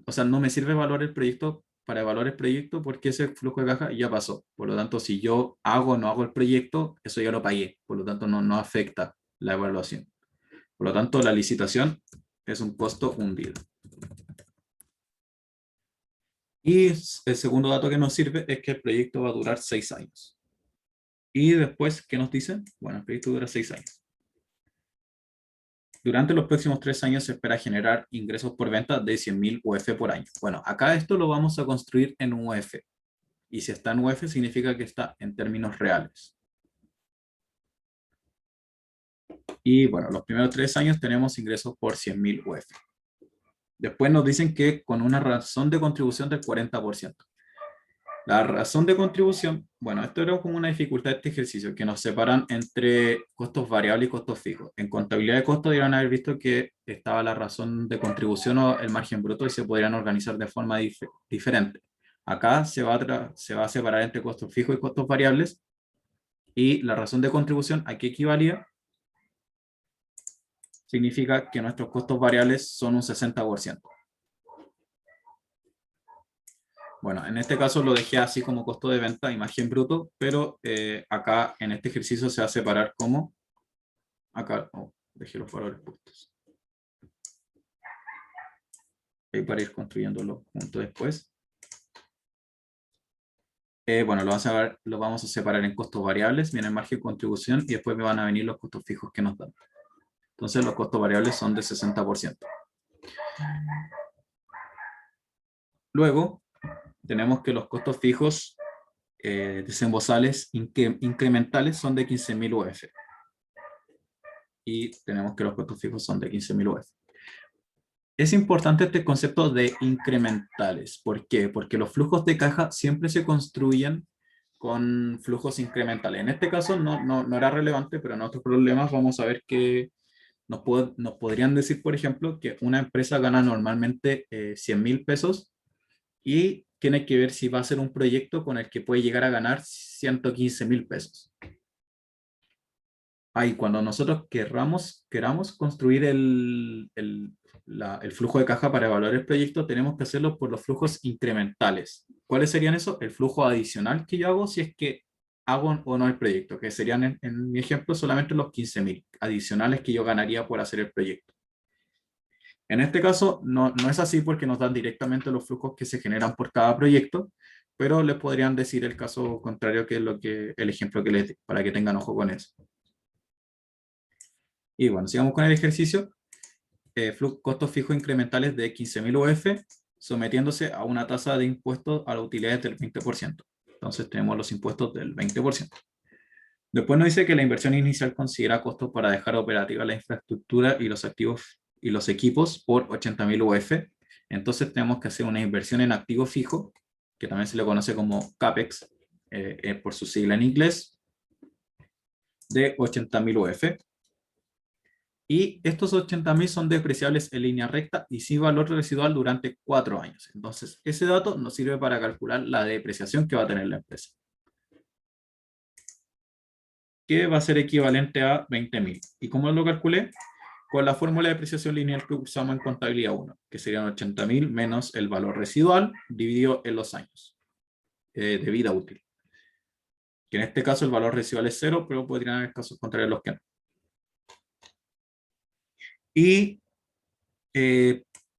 o sea, no me sirve evaluar el proyecto para evaluar el proyecto porque ese flujo de caja ya pasó. Por lo tanto, si yo hago o no hago el proyecto, eso ya lo pagué. Por lo tanto, no afecta la evaluación. Por lo tanto, la licitación es un costo hundido. Y el segundo dato que nos sirve es que el proyecto va a durar 6 años. Y después, ¿qué nos dicen? Bueno, el proyecto dura 6 años. Durante los próximos 3 años se espera generar ingresos por venta de 100.000 UF por año. Bueno, acá esto lo vamos a construir en UF. Y si está en UF significa que está en términos reales. Y bueno, los primeros 3 años tenemos ingresos por 100.000 UF. Después nos dicen que con una razón de contribución del 40%. La razón de contribución, bueno, esto era como una dificultad de este ejercicio, que nos separan entre costos variables y costos fijos. En contabilidad de costos debieron haber visto que estaba la razón de contribución o el margen bruto y se podrían organizar de forma diferente. Acá se va a separar entre costos fijos y costos variables, y la razón de contribución, ¿a qué equivalía? Significa que nuestros costos variables son un 60%. Bueno, en este caso lo dejé así como costo de venta, imagen bruto, pero acá en este ejercicio se va a separar como, acá, dejé los valores puestos. Ahí para ir construyéndolo junto después. Bueno, lo vamos a separar en costos variables, viene el margen de contribución y después me van a venir los costos fijos que nos dan. Entonces los costos variables son de 60%. Luego, tenemos que los costos fijos desembolsables incrementales son de 15.000 UF. Y tenemos que los costos fijos son de 15.000 UF. Es importante este concepto de incrementales. ¿Por qué? Porque los flujos de caja siempre se construyen con flujos incrementales. En este caso no era relevante, pero en otros problemas vamos a ver que nos podrían decir, por ejemplo, que una empresa gana normalmente 100.000 pesos y tiene que ver si va a ser un proyecto con el que puede llegar a ganar 115.000 pesos. Ahí, cuando nosotros queramos construir el flujo de caja para evaluar el proyecto, tenemos que hacerlo por los flujos incrementales. ¿Cuáles serían esos? El flujo adicional que yo hago si es que hago o no el proyecto, que serían en mi ejemplo solamente los 15.000 adicionales que yo ganaría por hacer el proyecto. En este caso no es así porque nos dan directamente los flujos que se generan por cada proyecto, pero les podrían decir el caso contrario, que es el ejemplo que les di, para que tengan ojo con eso. Y bueno, sigamos con el ejercicio. Costos fijos incrementales de 15.000 UF, sometiéndose a una tasa de impuestos a la utilidad del 20%. Entonces tenemos los impuestos del 20%. Después nos dice que la inversión inicial considera costos para dejar operativa la infraestructura y los activos y los equipos por 80.000 UF. Entonces tenemos que hacer una inversión en activo fijo, que también se le conoce como CAPEX, por su sigla en inglés, de 80.000 UF. Y estos 80.000 son depreciables en línea recta y sin valor residual durante 4 años. Entonces, ese dato nos sirve para calcular la depreciación que va a tener la empresa, que va a ser equivalente a 20.000. ¿Y cómo lo calculé? Con la fórmula de depreciación lineal que usamos en contabilidad 1, que serían 80.000 menos el valor residual dividido en los años de vida útil. Que en este caso el valor residual es 0, pero podrían haber casos contrarios los que no. Y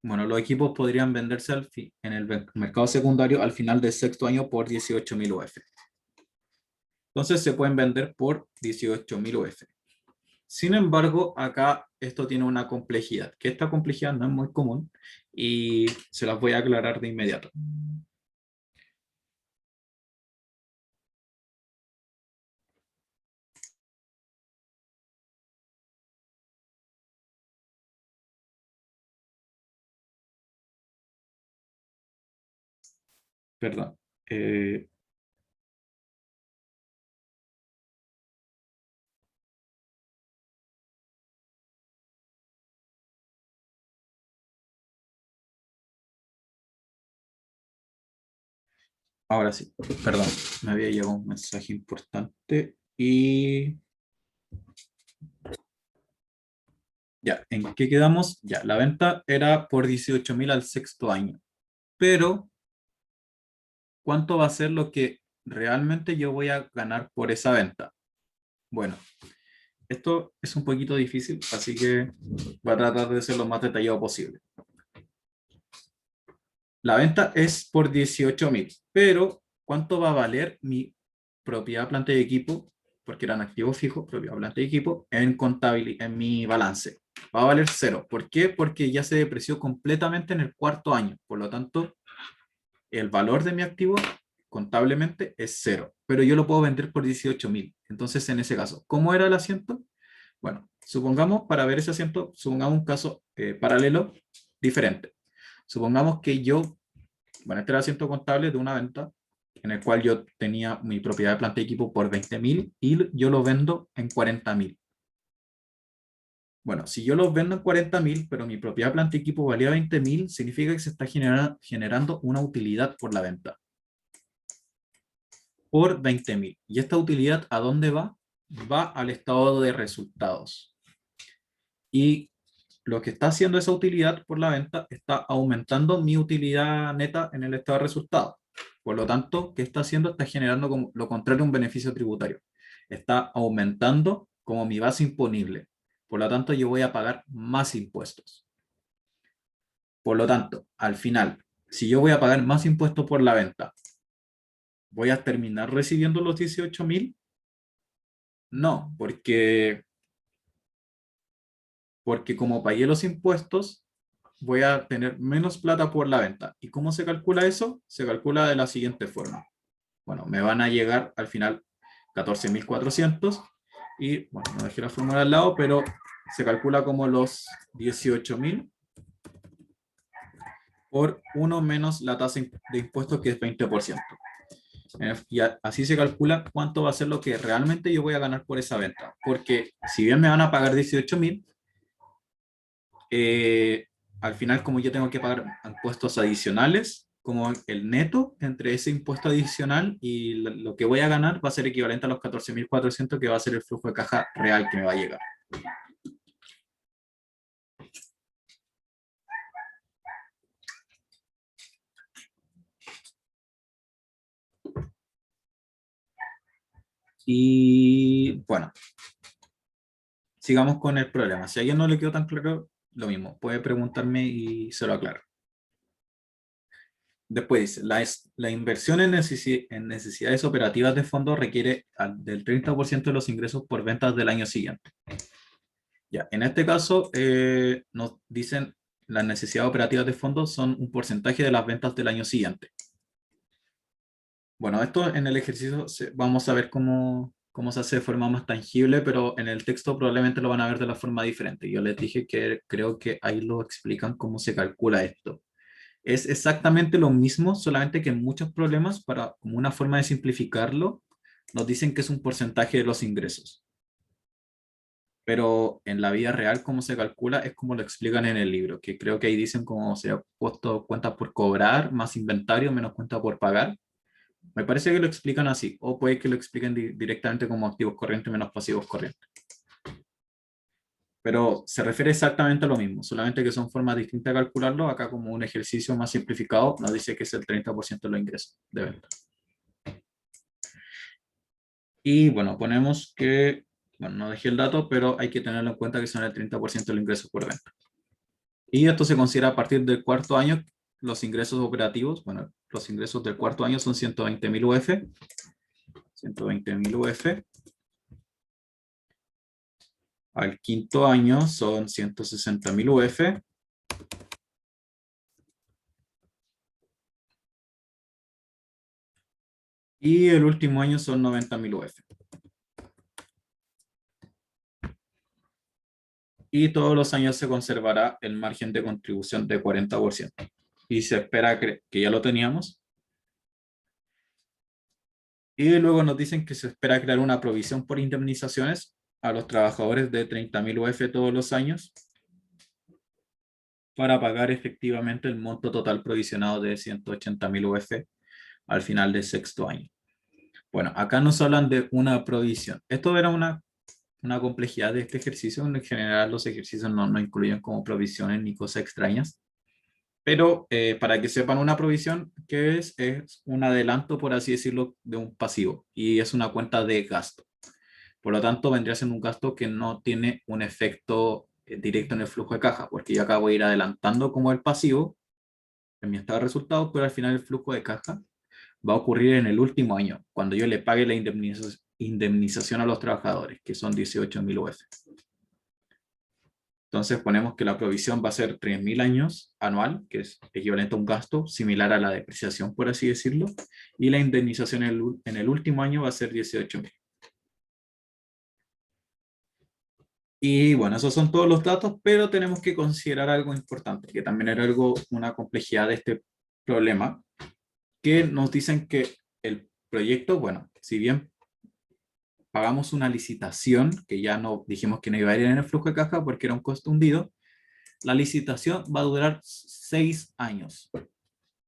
bueno, los equipos podrían venderse en el mercado secundario al final del sexto año por 18.000 UF. Entonces se pueden vender por 18.000 UF. Sin embargo, acá esto tiene una complejidad, que esta complejidad no es muy común y se las voy a aclarar de inmediato. Perdón. Ahora sí, perdón, me había llegado un mensaje importante y ya, ¿en qué quedamos? Ya, la venta era por 18.000 al sexto año, pero ¿cuánto va a ser lo que realmente yo voy a ganar por esa venta? Bueno, esto es un poquito difícil, así que voy a tratar de ser lo más detallado posible. La venta es por 18.000, pero ¿cuánto va a valer mi propiedad, planta y equipo? Porque eran activos fijos, propiedad, planta y equipo, en contabilidad, en mi balance. Va a valer 0. ¿Por qué? Porque ya se depreció completamente en el cuarto año. Por lo tanto, el valor de mi activo contablemente es 0. Pero yo lo puedo vender por 18.000. Entonces, en ese caso, ¿cómo era el asiento? Bueno, supongamos, para ver ese asiento, supongamos un caso paralelo diferente. Supongamos que yo, bueno, este era el asiento contable de una venta en el cual yo tenía mi propiedad de planta y equipo por 20.000 y yo lo vendo en 40.000. Bueno, si yo lo vendo en 40.000, pero mi propiedad de planta y equipo valía 20.000, significa que se está generando una utilidad por la venta. Por 20.000. ¿Y esta utilidad a dónde va? Va al estado de resultados. Y lo que está haciendo esa utilidad por la venta está aumentando mi utilidad neta en el estado de resultados. Por lo tanto, ¿qué está haciendo? Está generando como lo contrario un beneficio tributario. Está aumentando como mi base imponible. Por lo tanto, yo voy a pagar más impuestos. Por lo tanto, al final, si yo voy a pagar más impuestos por la venta, ¿voy a terminar recibiendo los 18.000? No, porque como pagué los impuestos, voy a tener menos plata por la venta. ¿Y cómo se calcula eso? Se calcula de la siguiente forma. Bueno, me van a llegar al final 14.400 y, bueno, no dejé la fórmula al lado, pero se calcula como los 18.000 por 1 menos la tasa de impuestos que es 20%. Y así se calcula cuánto va a ser lo que realmente yo voy a ganar por esa venta. Porque si bien me van a pagar 18.000, al final como yo tengo que pagar impuestos adicionales, como el neto entre ese impuesto adicional y lo que voy a ganar va a ser equivalente a los 14.400 que va a ser el flujo de caja real que me va a llegar. Y bueno, sigamos con el problema. Si a alguien no le quedó tan claro, lo mismo, puede preguntarme y se lo aclaro. Después dice, la inversión en necesidades operativas de fondo requiere del 30% de los ingresos por ventas del año siguiente. Ya, en este caso nos dicen las necesidades operativas de fondo son un porcentaje de las ventas del año siguiente. Bueno, esto en el ejercicio vamos a ver cómo se hace de forma más tangible, pero en el texto probablemente lo van a ver de la forma diferente. Yo les dije que creo que ahí lo explican cómo se calcula esto. Es exactamente lo mismo, solamente que en muchos problemas, como una forma de simplificarlo, nos dicen que es un porcentaje de los ingresos. pero en la vida real cómo se calcula es como lo explican en el libro, que creo que ahí dicen cómo se ha puesto cuentas por cobrar, más inventario, menos cuenta por pagar. Me parece que lo explican así, o puede que lo expliquen directamente como activos corrientes menos pasivos corrientes. Pero se refiere exactamente a lo mismo, solamente que son formas distintas de calcularlo. Acá como un ejercicio más simplificado nos dice que es el 30% de los ingresos de venta. Y bueno, ponemos que, bueno, no dejé el dato, pero hay que tenerlo en cuenta que son el 30% de los ingresos por venta. Y esto se considera a partir del cuarto año, los ingresos operativos, bueno, los ingresos del cuarto año son 120.000 UF, 120.000 UF. Al quinto año son 160.000 UF. Y el último año son 90.000 UF. Y todos los años se conservará el margen de contribución de 40%. Y se espera que ya lo teníamos. Y luego nos dicen que se espera crear una provisión por indemnizaciones a los trabajadores de 30.000 UF todos los años para pagar efectivamente el monto total provisionado de 180.000 UF al final del sexto año. Bueno, acá nos hablan de una provisión. Esto era una complejidad de este ejercicio. En general los ejercicios no incluyen como provisiones ni cosas extrañas. Pero para que sepan, una provisión, ¿qué es? Es un adelanto, por así decirlo, de un pasivo. Y es una cuenta de gasto. Por lo tanto, vendría siendo un gasto que no tiene un efecto directo en el flujo de caja, porque yo acá voy a ir adelantando como el pasivo en mi estado de resultados, pero al final el flujo de caja va a ocurrir en el último año, cuando yo le pague la indemnización a los trabajadores, que son 18.000 UF. Entonces ponemos que la provisión va a ser 3.000 años anual, que es equivalente a un gasto similar a la depreciación, por así decirlo, y la indemnización en el último año va a ser 18.000. Y bueno, esos son todos los datos, pero tenemos que considerar algo importante, que también era una complejidad de este problema, que nos dicen que el proyecto, bueno, si bien pagamos una licitación, que ya no dijimos que no iba a ir en el flujo de caja porque era un costo hundido, la licitación va a durar 6 años.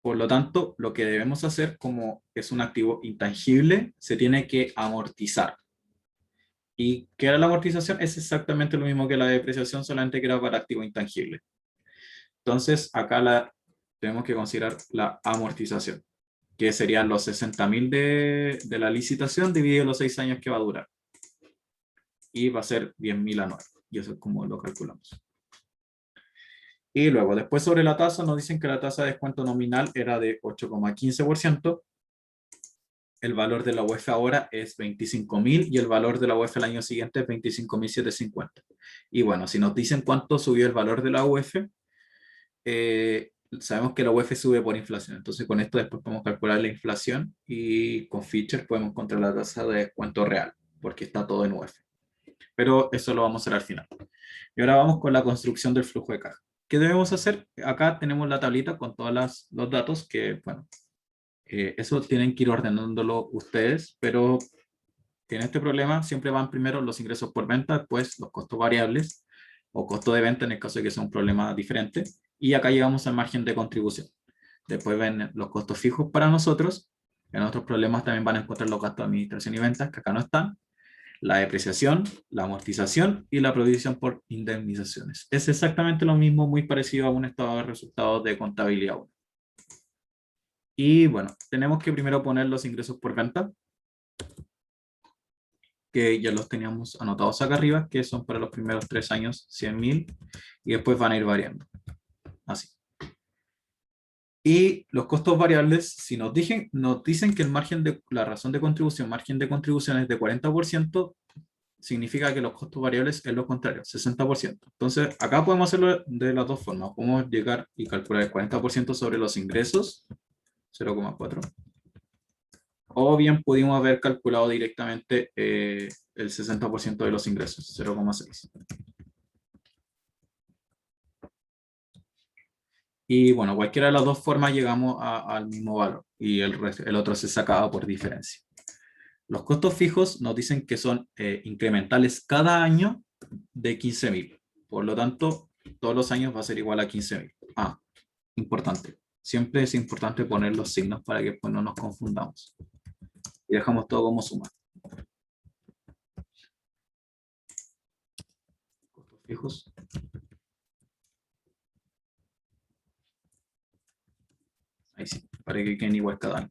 Por lo tanto, lo que debemos hacer, como es un activo intangible, se tiene que amortizar. ¿Y qué era la amortización? Es exactamente lo mismo que la depreciación, solamente que era para activo intangible. Entonces, acá tenemos que considerar la amortización, que serían los 60.000 de la licitación dividido los 6 años que va a durar. Y va a ser 10.000 anual. Y eso es como lo calculamos. Y luego, después sobre la tasa, nos dicen que la tasa de descuento nominal era de 8,15%. El valor de la UEF ahora es 25.000 y el valor de la UEF el año siguiente es 25.750. Y bueno, si nos dicen cuánto subió el valor de la UEF, sabemos que la UEF sube por inflación. Entonces con esto después podemos calcular la inflación y con Fischer podemos encontrar la tasa de descuento real, porque está todo en UEF. Pero eso lo vamos a hacer al final. Y ahora vamos con la construcción del flujo de caja. ¿Qué debemos hacer? Acá tenemos la tablita con todos los datos que, bueno, eso tienen que ir ordenándolo ustedes, pero en este problema siempre van primero los ingresos por venta, después los costos variables o costo de venta en el caso de que sea un problema diferente, y acá llegamos al margen de contribución. Después ven los costos fijos para nosotros. En otros problemas también van a encontrar los gastos de administración y ventas, que acá no están, la depreciación, la amortización y la provisión por indemnizaciones. Es exactamente lo mismo, muy parecido a un estado de resultados de contabilidad 1. Y bueno, tenemos que primero poner los ingresos por venta, que ya los teníamos anotados acá arriba, que son para los primeros 3 años 100.000 y después van a ir variando. Así. Y los costos variables, si nos dicen que el margen la razón de contribución, margen de contribución es de 40%, significa que los costos variables es lo contrario, 60%. Entonces, acá podemos hacerlo de las dos formas. Podemos llegar y calcular el 40% sobre los ingresos, 0,4. O bien pudimos haber calculado directamente el 60% de los ingresos, 0,6. Y bueno, cualquiera de las dos formas llegamos al mismo valor y el otro se sacaba por diferencia. Los costos fijos nos dicen que son incrementales cada año de 15.000. Por lo tanto, todos los años va a ser igual a 15.000. Ah, importante. Siempre es importante poner los signos para que después no nos confundamos. Y dejamos todo como suma. Costos fijos. Ahí sí, para que queden igual cada año.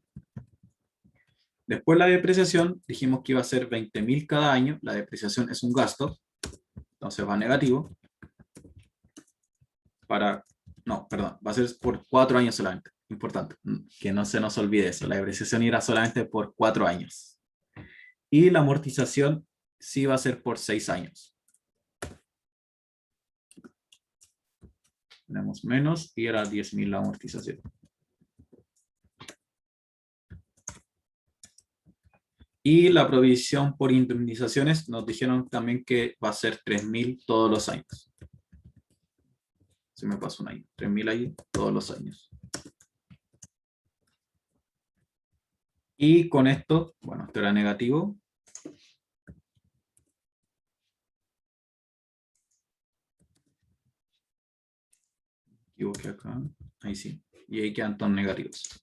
Después la depreciación, dijimos que iba a ser 20.000 cada año. La depreciación es un gasto, entonces va negativo. No, perdón, va a ser por 4 años solamente. Importante, que no se nos olvide eso. La depreciación irá solamente por 4 años. Y la amortización sí va a ser por 6 años. Tenemos menos y era 10.000 la amortización. Y la provisión por indemnizaciones nos dijeron también que va a ser 3.000 todos los años. Se me pasó un año. 3.000 ahí todos los años. Y con esto, bueno, esto era negativo. Equivoqué acá. Ahí sí. Y ahí quedan todos negativos.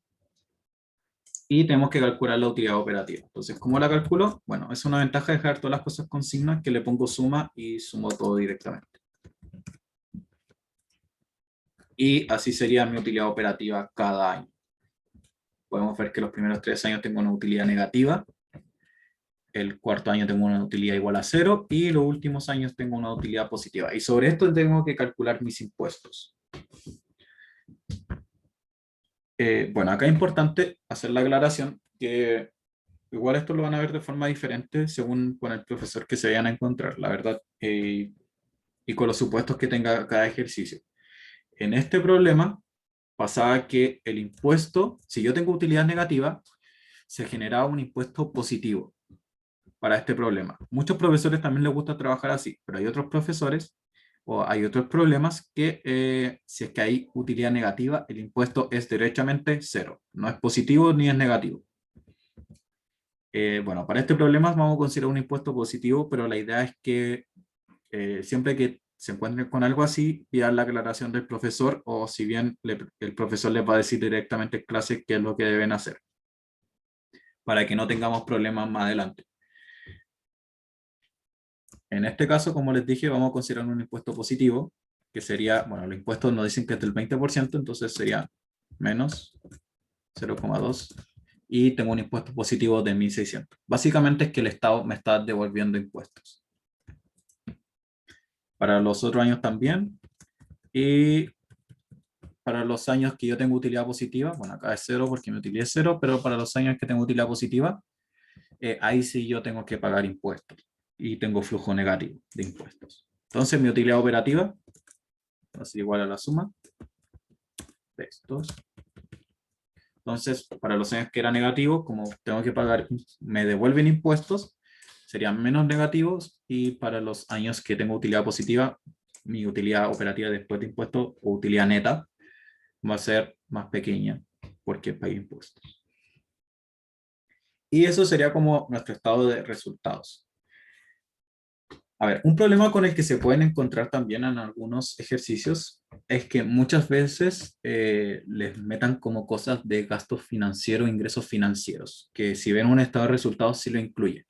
Y tenemos que calcular la utilidad operativa. Entonces, ¿cómo la calculo? Bueno, es una ventaja dejar todas las cosas con signos, que le pongo suma y sumo todo directamente. Y así sería mi utilidad operativa cada año. Podemos ver que los primeros 3 años tengo una utilidad negativa, el cuarto año tengo una utilidad igual a 0 y los últimos años tengo una utilidad positiva. Y sobre esto tengo que calcular mis impuestos. Bueno, acá es importante hacer la aclaración que igual esto lo van a ver de forma diferente según con el profesor que se vayan a encontrar, la verdad, y con los supuestos que tenga cada ejercicio. En este problema pasaba que el impuesto, si yo tengo utilidad negativa, se generaba un impuesto positivo para este problema. Muchos profesores también les gusta trabajar así, pero hay otros profesores o hay otros problemas que si es que hay utilidad negativa, el impuesto es derechamente cero. No es positivo ni es negativo. Bueno, para este problema vamos a considerar un impuesto positivo, pero la idea es que siempre que se encuentren con algo así, pidan la aclaración del profesor o si bien el profesor les va a decir directamente en clase qué es lo que deben hacer, para que no tengamos problemas más adelante. En este caso, como les dije, vamos a considerar un impuesto positivo, que sería, bueno, los impuestos nos dicen que es del 20%, entonces sería menos 0,2, y tengo un impuesto positivo de 1.600. Básicamente es que el Estado me está devolviendo impuestos. Para los otros años también, y para los años que yo tengo utilidad positiva, bueno, acá es 0 porque mi utilidad es 0, pero para los años que tengo utilidad positiva, ahí sí yo tengo que pagar impuestos y tengo flujo negativo de impuestos. Entonces mi utilidad operativa va a ser igual a la suma de estos. Entonces, para los años que era negativo, como tengo que pagar, me devuelven impuestos, serían menos negativos, y para los años que tengo utilidad positiva, mi utilidad operativa después de impuestos, o utilidad neta, va a ser más pequeña, porque pagué impuestos. Y eso sería como nuestro estado de resultados. A ver, un problema con el que se pueden encontrar también en algunos ejercicios es que muchas veces les metan como cosas de gastos financieros, ingresos financieros, que si ven un estado de resultados sí lo incluyen.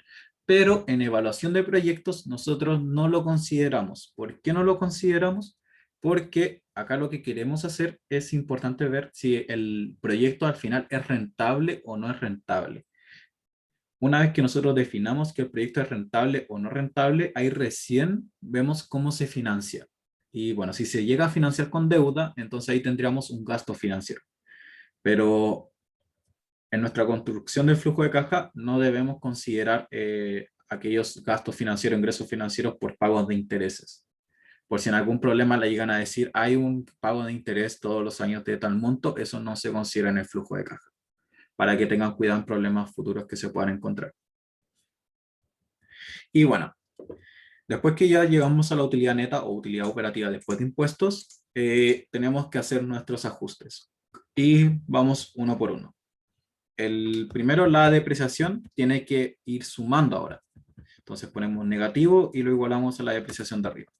Pero en evaluación de proyectos nosotros no lo consideramos. ¿Por qué no lo consideramos? Porque acá lo que queremos hacer es importante ver si el proyecto al final es rentable o no es rentable. Una vez que nosotros definamos que el proyecto es rentable o no rentable, ahí recién vemos cómo se financia. Y bueno, si se llega a financiar con deuda, entonces ahí tendríamos un gasto financiero. Pero en nuestra construcción del flujo de caja no debemos considerar aquellos gastos financieros, ingresos financieros por pagos de intereses. Por si en algún problema le llegan a decir, hay un pago de interés todos los años de tal monto, eso no se considera en el flujo de caja, para que tengan cuidado en problemas futuros que se puedan encontrar. Y bueno, después que ya llegamos a la utilidad neta o utilidad operativa después de impuestos, tenemos que hacer nuestros ajustes. Y vamos uno por uno. El primero, la depreciación, tiene que ir sumando ahora. Entonces ponemos negativo y lo igualamos a la depreciación de arriba.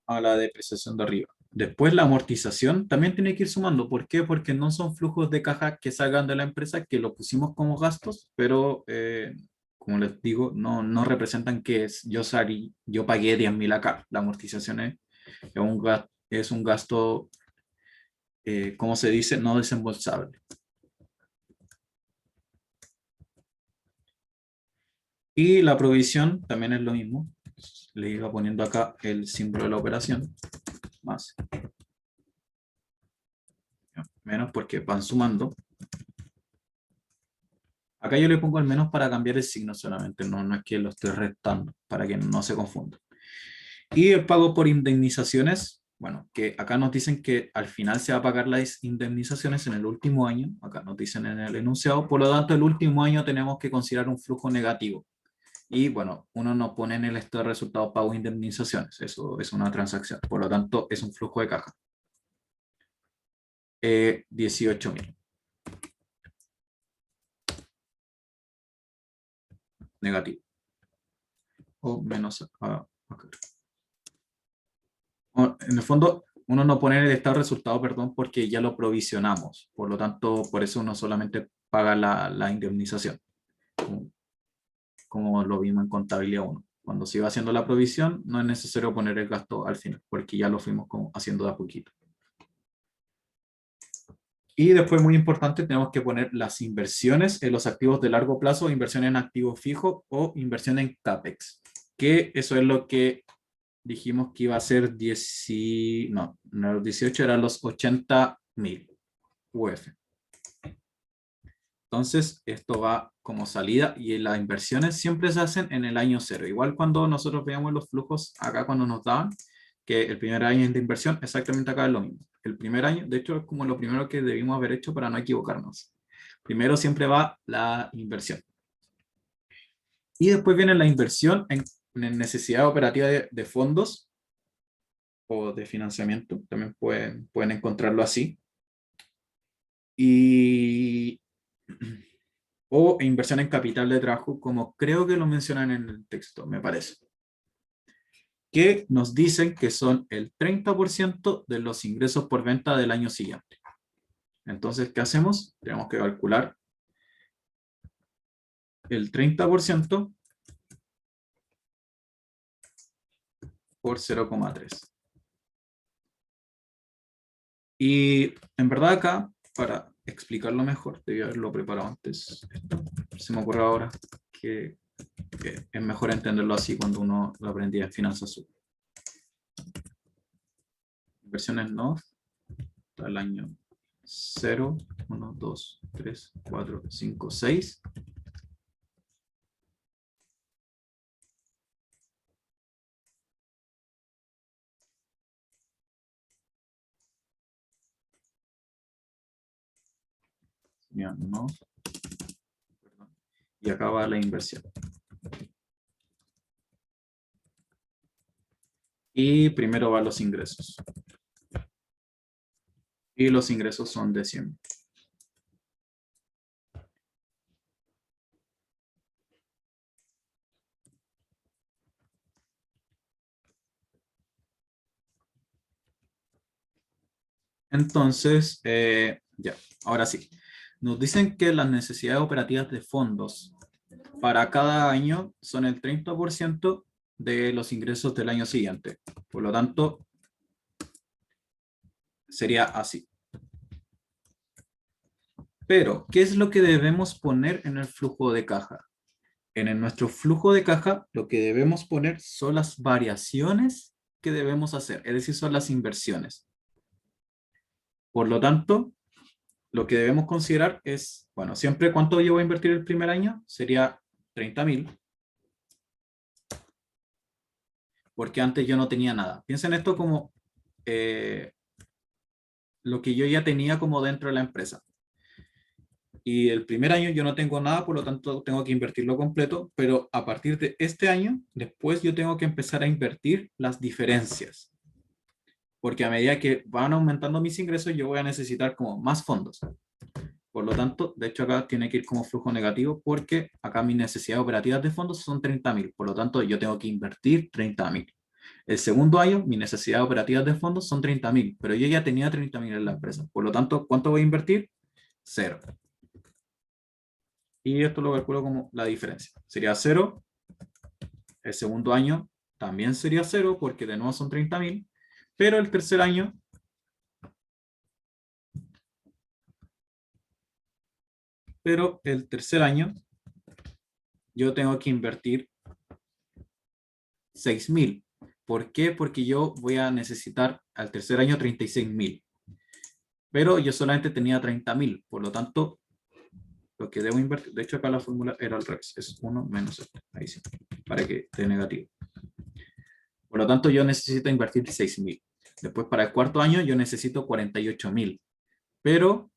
A la depreciación de arriba. Después la amortización también tiene que ir sumando. ¿Por qué? Porque no son flujos de caja que salgan de la empresa, que lo pusimos como gastos, pero como les digo, no representan que es, yo pagué 10.000 acá. La amortización es un gasto, ¿cómo se dice? No desembolsable. Y la provisión también es lo mismo. Le iba poniendo acá el símbolo de la operación, más. Menos porque van sumando. Acá yo le pongo el menos para cambiar el signo solamente, no es que lo estoy restando, para que no se confunda. Y el pago por indemnizaciones, bueno, que acá nos dicen que al final se va a pagar las indemnizaciones en el último año, acá nos dicen en el enunciado, por lo tanto el último año tenemos que considerar un flujo negativo. Y bueno, uno no pone en el estado de resultados pago indemnizaciones, eso es una transacción, por lo tanto es un flujo de caja. 18.000. Negativo. O menos acá. En el fondo, uno no pone en el estado de resultado, perdón, porque ya lo provisionamos. Por lo tanto, por eso uno solamente paga la indemnización, como lo vimos en contabilidad 1. Cuando se va haciendo la provisión, no es necesario poner el gasto al final, porque ya lo fuimos haciendo de a poquito. Y después, muy importante, tenemos que poner las inversiones en los activos de largo plazo, inversión en activos fijos o inversión en CAPEX, que eso es lo que dijimos que iba a ser 10, no, los 18 eran los 80.000 UF. Entonces, esto va como salida y las inversiones siempre se hacen en el año cero. Igual cuando nosotros veamos los flujos acá cuando nos daban, que el primer año es de inversión, exactamente acá es lo mismo. El primer año, de hecho, es como lo primero que debimos haber hecho para no equivocarnos. Primero siempre va la inversión. Y después viene la inversión en necesidad operativa de fondos o de financiamiento, también pueden encontrarlo así. Y, o inversión en capital de trabajo, como creo que lo mencionan en el texto, me parece. Que nos dicen que son el 30% de los ingresos por venta del año siguiente. Entonces, ¿qué hacemos? Tenemos que calcular el 30% por 0,3. Y en verdad acá, para explicarlo mejor, debí haberlo preparado antes. Esto se me ocurre ahora que es mejor entenderlo así cuando uno lo aprendía en finanzas. Inversiones no, hasta el año 0, 1, 2, 3, 4, 5, 6. Ya, no. Perdón. Y acá va la inversión. Y primero van los ingresos. Y los ingresos son de 100. Entonces, ya, ahora sí. Nos dicen que las necesidades operativas de fondos para cada año son el 30% de los ingresos del año siguiente. Por lo tanto, sería así. Pero, ¿qué es lo que debemos poner en el flujo de caja? Nuestro flujo de caja, lo que debemos poner son las variaciones que debemos hacer, es decir, son las inversiones. Por lo tanto, lo que debemos considerar es, bueno, siempre cuánto yo voy a invertir el primer año, sería 30.000, porque antes yo no tenía nada. Piensen esto como lo que yo ya tenía como dentro de la empresa. Y el primer año yo no tengo nada, por lo tanto tengo que invertirlo completo, pero a partir de este año, después yo tengo que empezar a invertir las diferencias. porque a medida que van aumentando mis ingresos, yo voy a necesitar como más fondos. Por lo tanto, de hecho acá tiene que ir como flujo negativo porque acá mis necesidades operativas de fondos son 30.000. Por lo tanto, yo tengo que invertir 30.000. El segundo año, mis necesidades operativas de fondos son 30.000, pero yo ya tenía 30.000 en la empresa. Por lo tanto, ¿cuánto voy a invertir? Cero. Y esto lo calculo como la diferencia. Sería cero. El segundo año también sería cero porque de nuevo son 30.000. Pero el tercer año yo tengo que invertir 6.000. ¿Por qué? Porque yo voy a necesitar al tercer año 36.000. Pero yo solamente tenía 30.000. Por lo tanto, lo que debo invertir, de hecho acá la fórmula era al revés, es 1 menos esto, ahí sí, para que esté negativo. Por lo tanto, yo necesito invertir 6.000. Después, para el cuarto año, yo necesito 48.000. Pero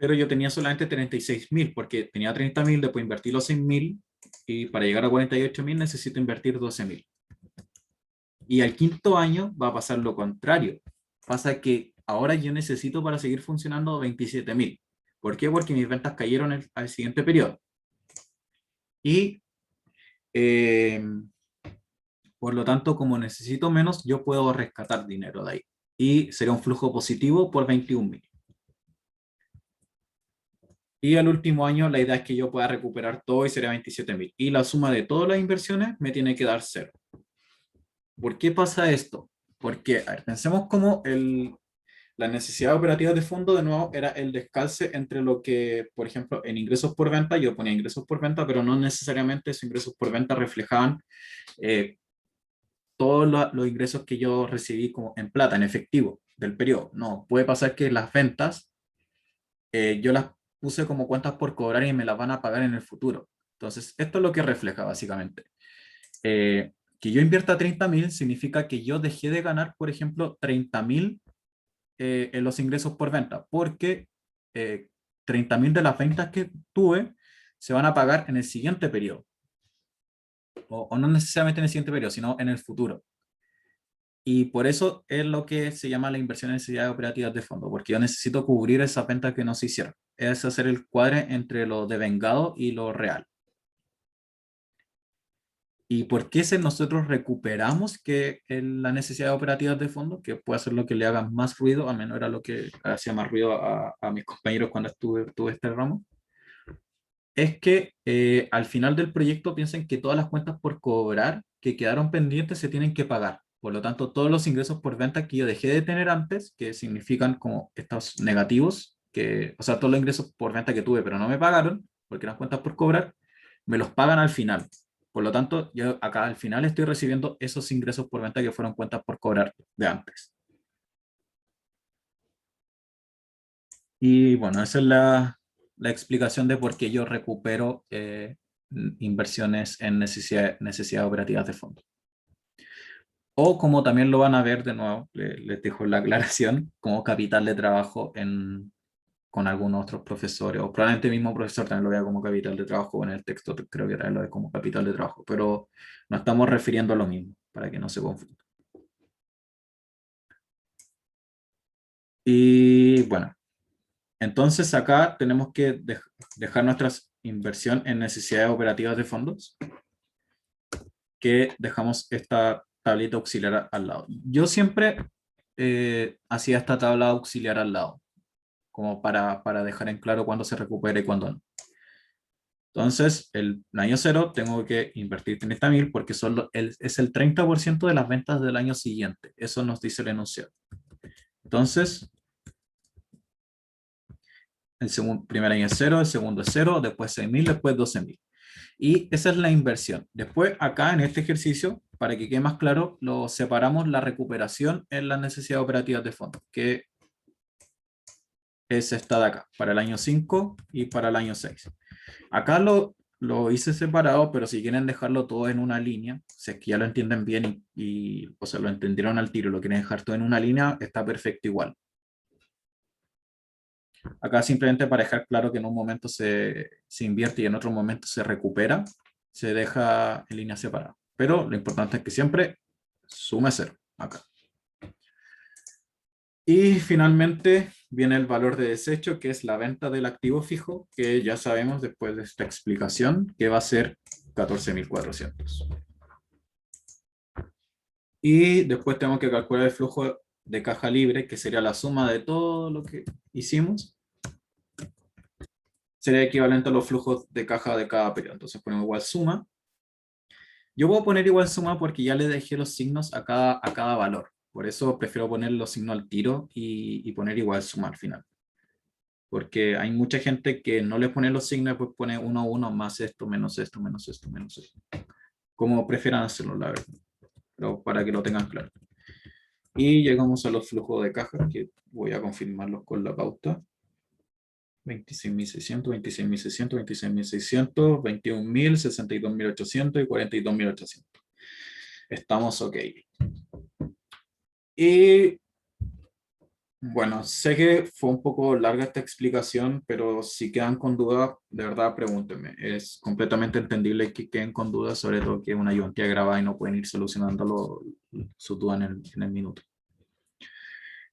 yo tenía solamente 36.000 porque tenía 30.000, después invertí los 6.000 y para llegar a 48.000 necesito invertir 12.000. Y al quinto año va a pasar lo contrario. Pasa que ahora yo necesito para seguir funcionando 27.000. ¿Por qué? Porque mis ventas cayeron al siguiente periodo. Y eh, por lo tanto, como necesito menos, yo puedo rescatar dinero de ahí. Y será un flujo positivo por 21.000. Y al último año la idea es que yo pueda recuperar todo y sería 27.000. Y la suma de todas las inversiones me tiene que dar cero. ¿Por qué pasa esto? Porque, a ver, pensemos como la necesidad operativa de fondo, de nuevo, era el descalce entre lo que, por ejemplo, en ingresos por venta, yo ponía ingresos por venta, pero no necesariamente esos ingresos por venta reflejaban eh, todos los ingresos que yo recibí como en plata, en efectivo, del periodo. No, puede pasar que las ventas yo las puse como cuentas por cobrar y me las van a pagar en el futuro. Entonces, esto es lo que refleja básicamente. Que yo invierta 30.000 significa que yo dejé de ganar, por ejemplo, 30.000 en los ingresos por venta, porque 30.000 de las ventas que tuve se van a pagar en el siguiente periodo. O no necesariamente en el siguiente periodo, sino en el futuro. Y por eso es lo que se llama la inversión en necesidades operativas de fondo, porque yo necesito cubrir esas ventas que no se hicieron. Es hacer el cuadre entre lo devengado y lo real. ¿Y por qué si nosotros recuperamos que la necesidad operativas de fondo, que puede ser lo que le haga más ruido, al menos era lo que hacía más ruido a mis compañeros cuando tuve este ramo? Es que al final del proyecto piensen que todas las cuentas por cobrar que quedaron pendientes se tienen que pagar. Por lo tanto, todos los ingresos por venta que yo dejé de tener antes, que significan como estos negativos, o sea, todos los ingresos por venta que tuve pero no me pagaron, porque eran cuentas por cobrar, me los pagan al final. Por lo tanto, yo acá al final estoy recibiendo esos ingresos por venta que fueron cuentas por cobrar de antes. Y bueno, esa es la explicación de por qué yo recupero inversiones en necesidades operativas de fondo. O como también lo van a ver de nuevo, les dejo la aclaración, como capital de trabajo con algunos otros profesores, o probablemente el mismo profesor también lo vea como capital de trabajo, en el texto creo que también lo ve como capital de trabajo, pero nos estamos refiriendo a lo mismo, para que no se confunda. Y bueno, entonces acá tenemos que dejar nuestra inversión en necesidades operativas de fondos, que dejamos esta tablita auxiliar al lado. Yo siempre hacía esta tabla auxiliar al lado, como para dejar en claro cuándo se recupera y cuándo no. Entonces, el año cero tengo que invertir 30.000 porque es el 30% de las ventas del año siguiente. Eso nos dice el enunciado. Entonces, primer año es cero, el segundo es cero, después 6.000, después 12.000. Y esa es la inversión. Después, acá en este ejercicio, para que quede más claro, lo separamos la recuperación en las necesidades operativas de fondo, que es esta de acá, para el año 5 y para el año 6. Acá lo hice separado, pero si quieren dejarlo todo en una línea, si es que ya lo entienden bien o sea, lo entendieron al tiro, lo quieren dejar todo en una línea, está perfecto igual. Acá simplemente para dejar claro que en un momento se invierte y en otro momento se recupera, se deja en línea separada. Pero lo importante es que siempre sume 0 acá. Y finalmente viene el valor de desecho, que es la venta del activo fijo, que ya sabemos después de esta explicación que va a ser 14.400. Y después tenemos que calcular el flujo de caja libre, que sería la suma de todo lo que hicimos. Sería equivalente a los flujos de caja de cada periodo. Entonces ponemos igual suma. Yo voy a poner igual suma porque ya le dejé los signos a cada valor. Por eso prefiero poner los signos al tiro y poner igual suma al final. Porque hay mucha gente que no le pone los signos, pues pone 1, 1 más esto, menos esto, menos esto, menos esto. Como prefieran hacerlo, la verdad. Pero para que lo tengan claro. Y llegamos a los flujos de caja, que voy a confirmarlos con la pauta. 26.600, 26.600, 26.600, 21.000, 62.800 y 42.800. Estamos ok. Y bueno, sé que fue un poco larga esta explicación, pero si quedan con dudas, de verdad pregúntenme. Es completamente entendible que queden con dudas, sobre todo que es una ayuntía grabada y no pueden ir solucionando su duda en el minuto.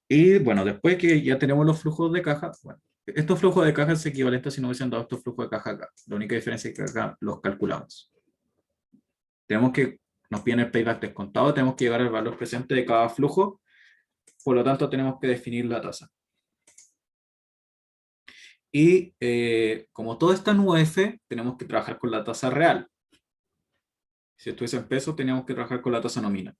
Y bueno, después que ya tenemos los flujos de caja, bueno, estos flujos de caja es equivalente a si no hubiesen dado estos flujos de caja acá. La única diferencia es que acá los calculamos. Nos piden el payback descontado, tenemos que llegar al valor presente de cada flujo, por lo tanto tenemos que definir la tasa. Y como todo está en UF, tenemos que trabajar con la tasa real. Si estuviese en pesos, teníamos que trabajar con la tasa nominal.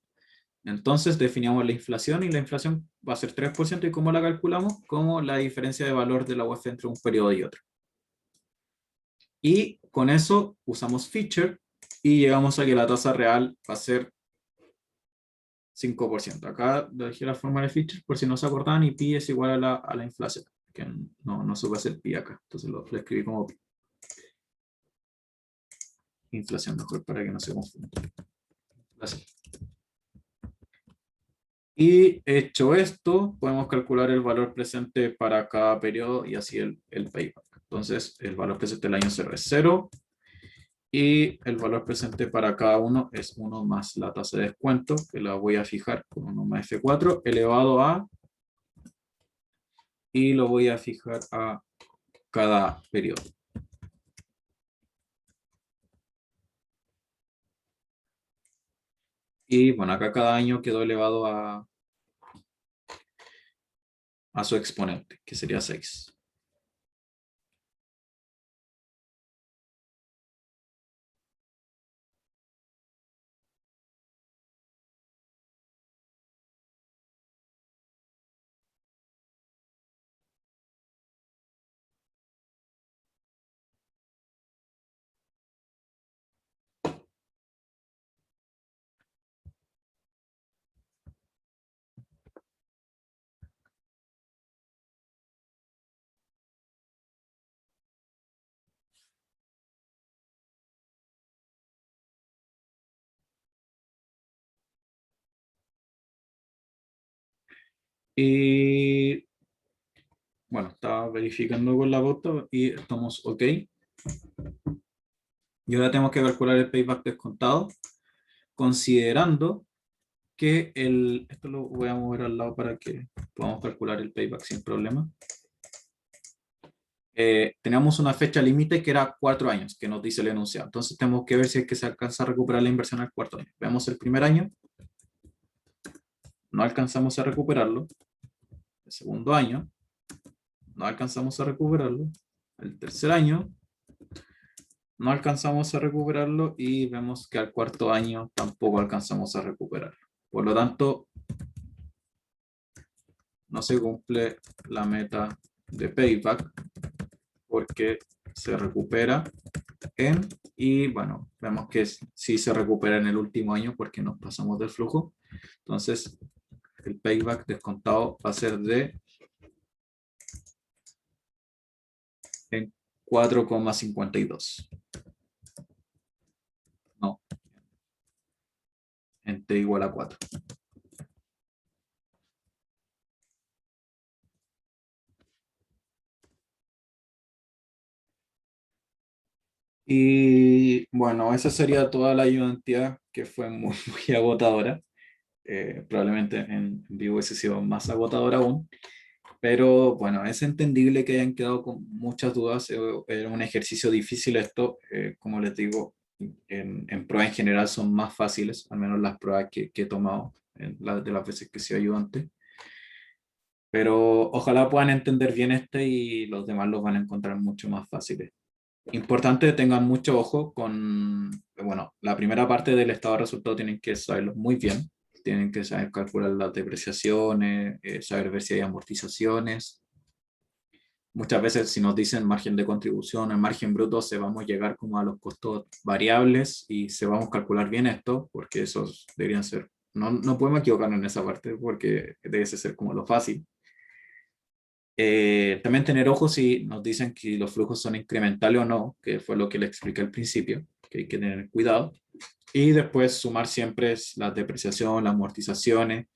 Entonces definimos la inflación y la inflación va a ser 3%. ¿Y cómo la calculamos? Como la diferencia de valor de la UF entre un periodo y otro. Y con eso usamos feature y llegamos a que la tasa real va a ser 5%. Acá dejé la forma de feature por si no se acordaban, y pi es igual a la inflación, que no se puede hacer pi acá, entonces lo escribí como pi. Inflación mejor para que no se confunda. Así. Y hecho esto, podemos calcular el valor presente para cada periodo y así el payback. Entonces, el valor presente del año 0 es 0 y el valor presente para cada uno es 1 más la tasa de descuento, que la voy a fijar con 1 más F4 elevado a, y lo voy a fijar a cada periodo. Y bueno, acá cada año quedó elevado a su exponente, que sería 6. Y bueno, estaba verificando con la bota y estamos ok. Y ahora tenemos que calcular el payback descontado, considerando que esto lo voy a mover al lado para que podamos calcular el payback sin problema. Teníamos una fecha límite que era 4 años, que nos dice el enunciado. Entonces tenemos que ver si es que se alcanza a recuperar la inversión al cuarto año. Vemos el primer año, no alcanzamos a recuperarlo. El segundo año, no alcanzamos a recuperarlo. El tercer año, no alcanzamos a recuperarlo. Y vemos que al cuarto año tampoco alcanzamos a recuperarlo. Por lo tanto, no se cumple la meta de payback porque se recupera y bueno, vemos que sí se recupera en el último año porque nos pasamos del flujo. Entonces, el payback descontado va a ser de 4,52. No, en t igual a 4. Y bueno, Bueno, esa sería toda la ayudantía que fue muy, muy agotadora. Probablemente en vivo hubiese sido más agotadora aún. Pero bueno, es entendible que hayan quedado con muchas dudas. Era un ejercicio difícil esto. Como les digo, en pruebas en general son más fáciles, al menos las pruebas que he tomado de las veces que he sido ayudante. Pero ojalá puedan entender bien este y los demás los van a encontrar mucho más fáciles. Importante, tengan mucho ojo con, bueno, la primera parte del estado de resultado tienen que saberlo muy bien. Tienen que saber calcular las depreciaciones, saber ver si hay amortizaciones. Muchas veces si nos dicen margen de contribución, el margen bruto, se vamos a llegar como a los costos variables y se vamos a calcular bien esto, porque esos deberían ser, no podemos equivocarnos en esa parte, porque debe ser como lo fácil. También tener ojo si nos dicen que los flujos son incrementales o no, que fue lo que le expliqué al principio, que hay que tener cuidado. Y después sumar siempre la depreciación, las amortizaciones,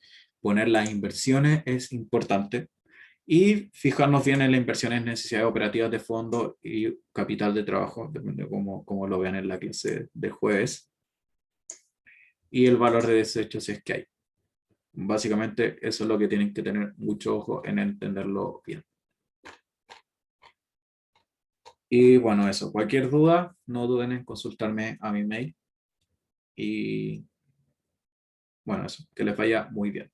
poner las inversiones es importante. Y fijarnos bien en las inversiones, necesidades operativas de fondo y capital de trabajo, depende de cómo lo vean en la clase de jueves. Y el valor de desechos si es que hay. Básicamente eso es lo que tienen que tener mucho ojo en entenderlo bien. Y bueno, eso, cualquier duda, no duden en consultarme a mi mail. Y bueno, eso, que les vaya muy bien.